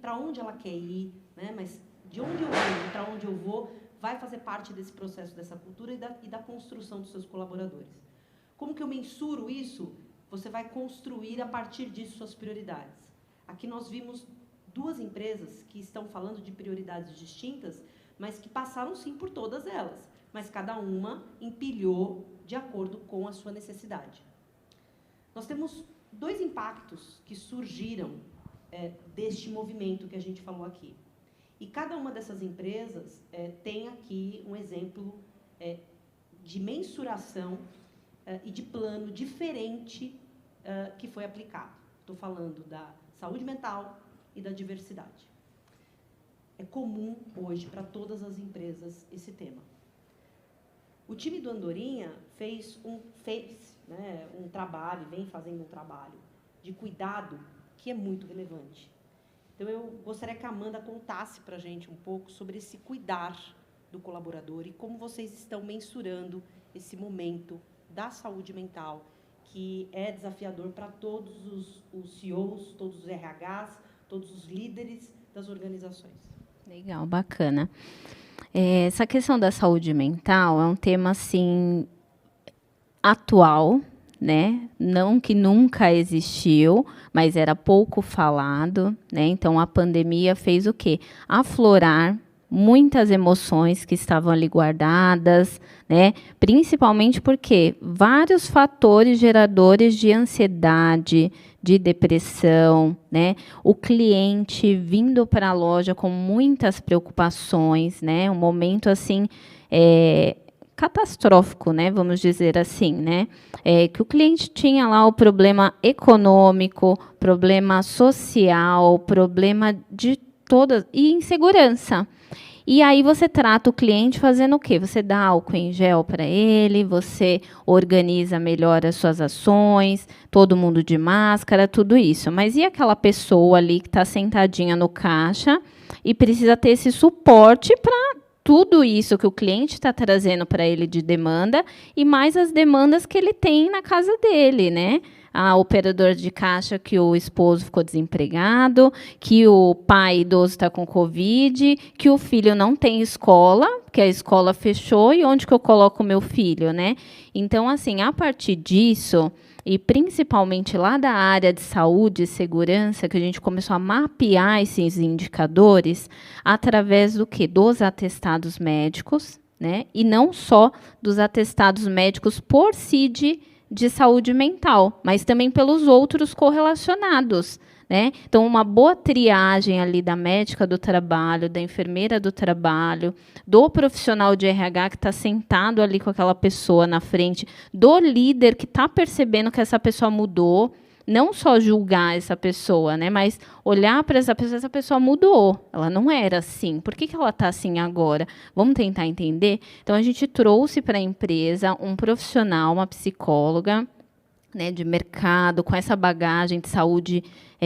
para onde ela quer ir, né? Mas de onde eu venho, para onde eu vou, vai fazer parte desse processo, dessa cultura e da construção dos seus colaboradores. Como que eu mensuro isso? Você vai construir, a partir disso, suas prioridades. Aqui nós vimos 2 empresas que estão falando de prioridades distintas, mas que passaram, sim, por todas elas. Mas cada uma empilhou de acordo com a sua necessidade. Nós temos 2 impactos que surgiram deste movimento que a gente falou aqui. E cada uma dessas empresas tem aqui um exemplo de mensuração e de plano diferente que foi aplicado. Estou falando da saúde mental e da diversidade. É comum hoje para todas as empresas esse tema. O time do Andorinha fez né, um trabalho, vem fazendo um trabalho de cuidado que é muito relevante. Então, eu gostaria que a Amanda contasse para a gente um pouco sobre esse cuidar do colaborador e como vocês estão mensurando esse momento da saúde mental, que é desafiador para todos os CEOs, todos os RHs, todos os líderes das organizações. Legal, bacana. Essa questão da saúde mental é um tema, assim, atual, né? Não que nunca existiu, mas era pouco falado, né? Então, a pandemia fez o quê? Aflorar muitas emoções que estavam ali guardadas, né? Principalmente porque vários fatores geradores de ansiedade, de depressão, né? O cliente vindo para a loja com muitas preocupações, né? Um momento assim catastrófico, né? Vamos dizer assim, né? Que o cliente tinha lá o problema econômico, problema social, problema de todas e insegurança. E aí você trata o cliente fazendo o quê? Você dá álcool em gel para ele, você organiza melhor as suas ações, todo mundo de máscara, tudo isso. Mas e aquela pessoa ali que está sentadinha no caixa e precisa ter esse suporte para tudo isso que o cliente está trazendo para ele de demanda e mais as demandas que ele tem na casa dele, né? A operadora de caixa que o esposo ficou desempregado, que o pai idoso está com Covid, que o filho não tem escola, que a escola fechou, e onde que eu coloco o meu filho, né? Então, assim, a partir disso, e principalmente lá da área de saúde e segurança, que a gente começou a mapear esses indicadores através do quê? Dos atestados médicos, né? E não só dos atestados médicos por si de saúde mental, mas também pelos outros correlacionados, né? Então, uma boa triagem ali da médica do trabalho, da enfermeira do trabalho, do profissional de RH que está sentado ali com aquela pessoa na frente, do líder que está percebendo que essa pessoa mudou, não só julgar essa pessoa, né, mas olhar para essa pessoa mudou, ela não era assim, por que ela está assim agora? Vamos tentar entender? Então, a gente trouxe para a empresa um profissional, uma psicóloga, né, de mercado, com essa bagagem de saúde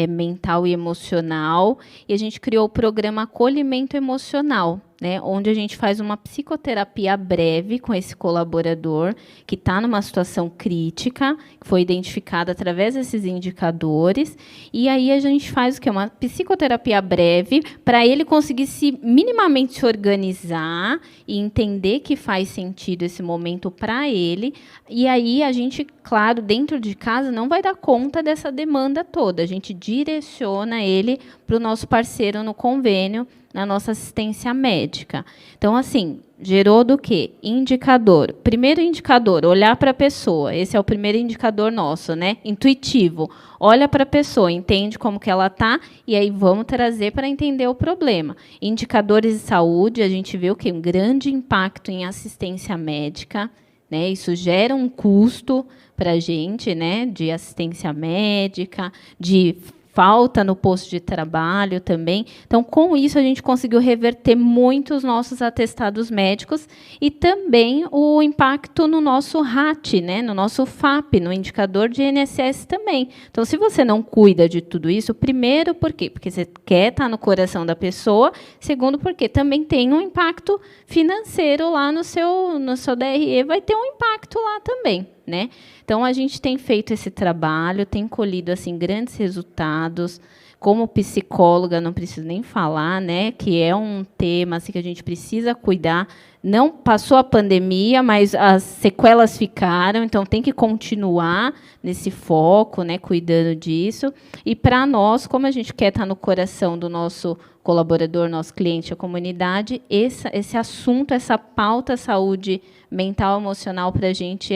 mental e emocional, e a gente criou o programa Acolhimento Emocional, né, onde a gente faz uma psicoterapia breve com esse colaborador que está numa situação crítica, que foi identificada através desses indicadores, e aí a gente faz o quê? Uma psicoterapia breve para ele conseguir minimamente se organizar e entender que faz sentido esse momento para ele, e aí a gente, claro, dentro de casa não vai dar conta dessa demanda toda, a gente direciona ele para o nosso parceiro no convênio, na nossa assistência médica. Então, assim, gerou do quê? Indicador. Primeiro indicador, olhar para a pessoa. Esse é o primeiro indicador nosso, né? Intuitivo. Olha para a pessoa, entende como que ela está, e aí vamos trazer para entender o problema. Indicadores de saúde, a gente vê o quê? Um grande impacto em assistência médica, né? Isso gera um custo para a gente, né? De assistência médica, de falta no posto de trabalho também. Então, com isso, a gente conseguiu reverter muito os nossos atestados médicos e também o impacto no nosso RAT, né, no nosso FAP, no indicador de INSS também. Então, se você não cuida de tudo isso, primeiro, por quê? Porque você quer estar no coração da pessoa, segundo, porque também tem um impacto financeiro lá no seu DRE, vai ter um impacto lá também, né? Então, a gente tem feito esse trabalho, tem colhido assim, grandes resultados. Como psicóloga, não preciso nem falar, né, que é um tema assim, que a gente precisa cuidar. Não passou a pandemia, mas as sequelas ficaram, então tem que continuar nesse foco, né, cuidando disso. E, para nós, como a gente quer estar no coração do nosso colaborador, nosso cliente, a comunidade, esse assunto, essa pauta saúde mental e emocional para a gente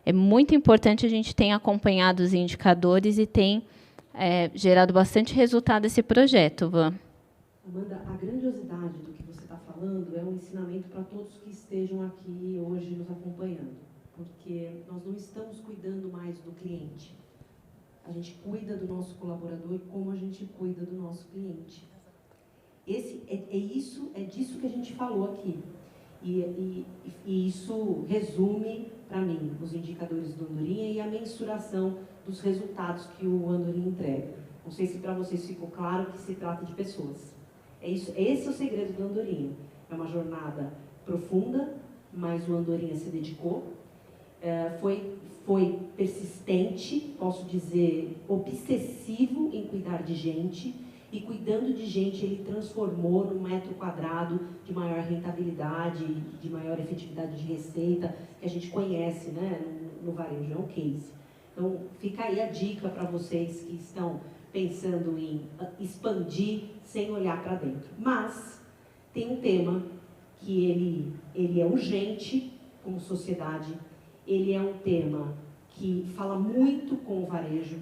é muito importante. A gente tem acompanhado os indicadores e tem gerado bastante resultado esse projeto, Van. Amanda, a grandiosidade do que você está falando é um ensinamento para todos que estejam aqui hoje nos acompanhando, porque nós não estamos cuidando mais do cliente. A gente cuida do nosso colaborador como a gente cuida do nosso cliente. É disso que a gente falou aqui. E isso resume, para mim, os indicadores do Andorinha e a mensuração dos resultados que o Andorinha entrega. Não sei se para vocês ficou claro que se trata de pessoas. Esse é o segredo do Andorinha. É uma jornada profunda, mas o Andorinha se dedicou. Foi persistente, posso dizer, obsessivo em cuidar de gente, e cuidando de gente ele transformou num metro quadrado de maior rentabilidade, de maior efetividade de receita, que a gente conhece, né, no varejo, é um case. Então, fica aí a dica para vocês que estão pensando em expandir sem olhar para dentro. Mas tem um tema que ele é urgente como sociedade, ele é um tema que fala muito com o varejo.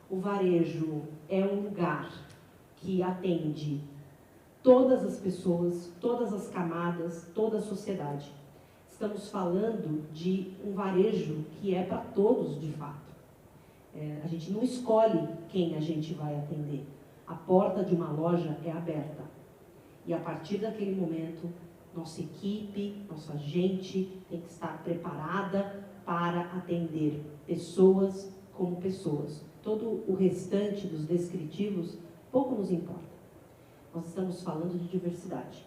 O varejo é um lugar que atende todas as pessoas, todas as camadas, toda a sociedade. Estamos falando de um varejo que é para todos, de fato. A gente não escolhe quem a gente vai atender. A porta de uma loja é aberta. E a partir daquele momento, nossa equipe, nossa gente tem que estar preparada para atender pessoas como pessoas. Todo o restante dos descritivos pouco nos importa. Nós estamos falando de diversidade.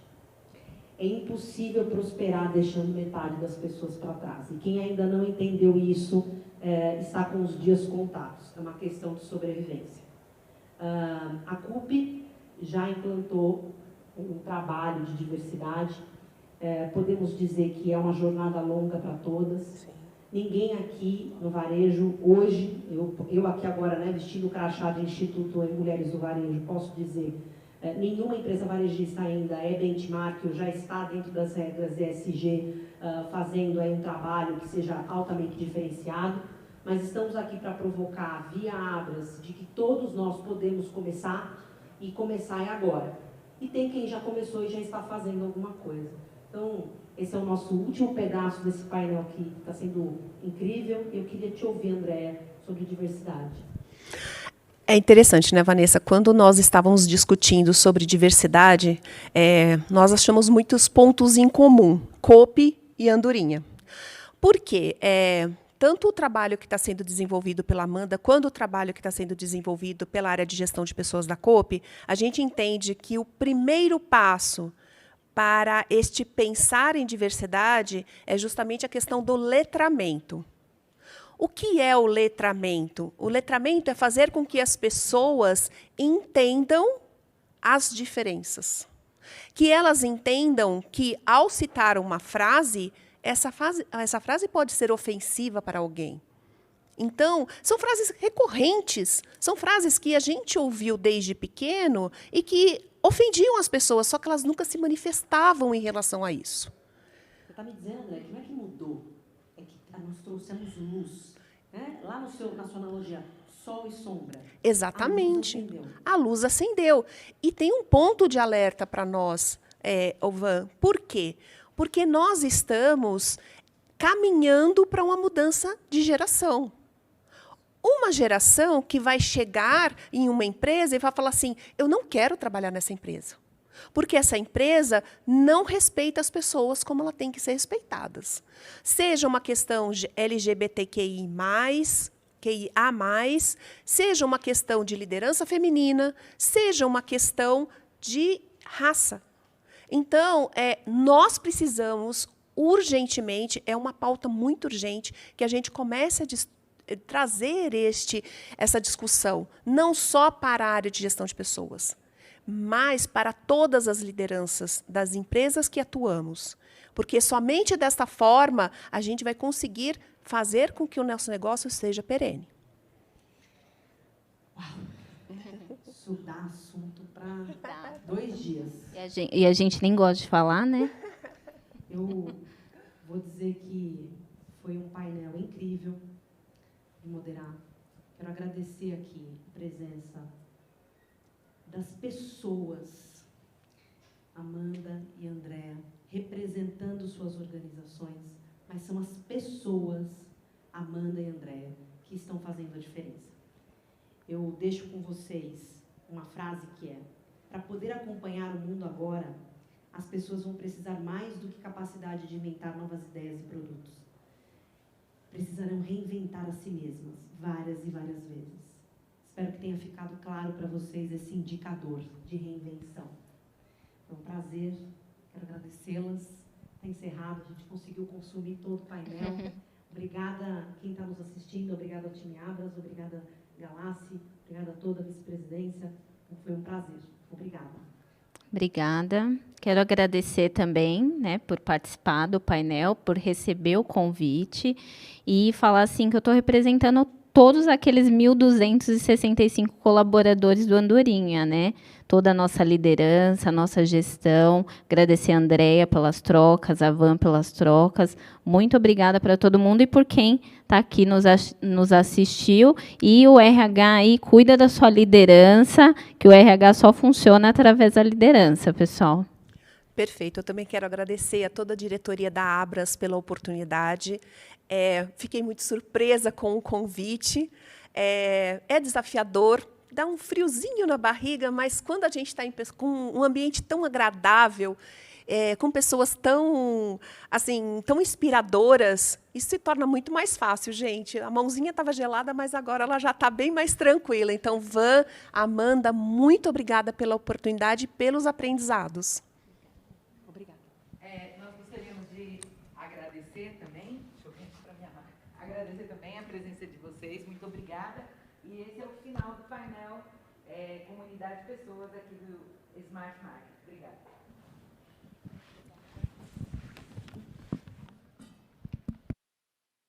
É impossível prosperar deixando metade das pessoas para trás. E quem ainda não entendeu isso está com os dias contados. É uma questão de sobrevivência. A CUP já implantou um trabalho de diversidade. Podemos dizer que é uma jornada longa para todas. Sim. Ninguém aqui no varejo, hoje, eu aqui agora, né, vestindo o crachá de Instituto Mulheres do Varejo, posso dizer, nenhuma empresa varejista ainda é benchmark ou já está dentro das regras ESG, fazendo aí um trabalho que seja altamente diferenciado, mas estamos aqui para provocar via Abras de que todos nós podemos começar, e começar é agora. E tem quem já começou e já está fazendo alguma coisa. Então, esse é o nosso último pedaço desse painel que está sendo incrível. Eu queria te ouvir, Andréa, sobre diversidade. É interessante, né, Vanessa? Quando nós estávamos discutindo sobre diversidade, nós achamos muitos pontos em comum, COP e Andorinha. Por quê? Tanto o trabalho que está sendo desenvolvido pela Amanda, quanto o trabalho que está sendo desenvolvido pela área de gestão de pessoas da COP, a gente entende que o primeiro passo para este pensar em diversidade é justamente a questão do letramento. O que é o letramento? O letramento é fazer com que as pessoas entendam as diferenças. Que elas entendam que, ao citar uma frase, essa frase pode ser ofensiva para alguém. Então, são frases recorrentes, são frases que a gente ouviu desde pequeno e que ofendiam as pessoas, só que elas nunca se manifestavam em relação a isso. Você está me dizendo, André, que não é que mudou, é que nós trouxemos luz. Né? Lá na sua analogia, sol e sombra. Exatamente. A luz acendeu. E tem um ponto de alerta para nós, Ovan. Por quê? Porque nós estamos caminhando para uma mudança de geração. Uma geração que vai chegar em uma empresa e vai falar assim, eu não quero trabalhar nessa empresa. Porque essa empresa não respeita as pessoas como elas têm que ser respeitadas. Seja uma questão de LGBTQI+, QIA+, seja uma questão de liderança feminina, seja uma questão de raça. Então, nós precisamos urgentemente, é uma pauta muito urgente, que a gente comece a trazer essa discussão, não só para a área de gestão de pessoas, mas para todas as lideranças das empresas que atuamos. Porque somente desta forma a gente vai conseguir fazer com que o nosso negócio seja perene. Isso dá assunto para 2 dias. E a gente nem gosta de falar, né? Eu vou dizer que foi um painel incrível de moderar. Quero agradecer aqui a presença das pessoas, Amanda e Andréa, representando suas organizações, mas são as pessoas, Amanda e Andréa, que estão fazendo a diferença. Eu deixo com vocês uma frase que é: para poder acompanhar o mundo agora, as pessoas vão precisar mais do que capacidade de inventar novas ideias e produtos. Precisarão reinventar a si mesmas, várias e várias vezes. Espero que tenha ficado claro para vocês esse indicador de reinvenção. Foi um prazer, quero agradecê-las. Está encerrado, a gente conseguiu consumir todo o painel. Obrigada a quem está nos assistindo, obrigada ao time Abras, obrigada Galassi, obrigada a toda a vice-presidência. Foi um prazer. Obrigada. Obrigada. Quero agradecer também, né, por participar do painel, por receber o convite e falar assim que eu estou representando todos aqueles 1.265 colaboradores do Andorinha, né? Toda a nossa liderança, a nossa gestão. Agradecer a Andréia pelas trocas, a Van pelas trocas. Muito obrigada para todo mundo e por quem está aqui nos assistiu. E o RH aí cuida da sua liderança, que o RH só funciona através da liderança, pessoal. Perfeito. Eu também quero agradecer a toda a diretoria da Abras pela oportunidade. Fiquei muito surpresa com o convite. É desafiador, dá um friozinho na barriga, mas quando a gente está com um ambiente tão agradável, com pessoas tão, assim, tão inspiradoras, isso se torna muito mais fácil, gente. A mãozinha estava gelada, mas agora ela já está bem mais tranquila. Então, Van, Amanda, muito obrigada pela oportunidade e pelos aprendizados. Obrigada. Nós gostaríamos de agradecer também, agradecer também a presença de vocês, muito obrigada. E esse é o final do painel Comunidade Pessoas aqui do Smart Market. Obrigada.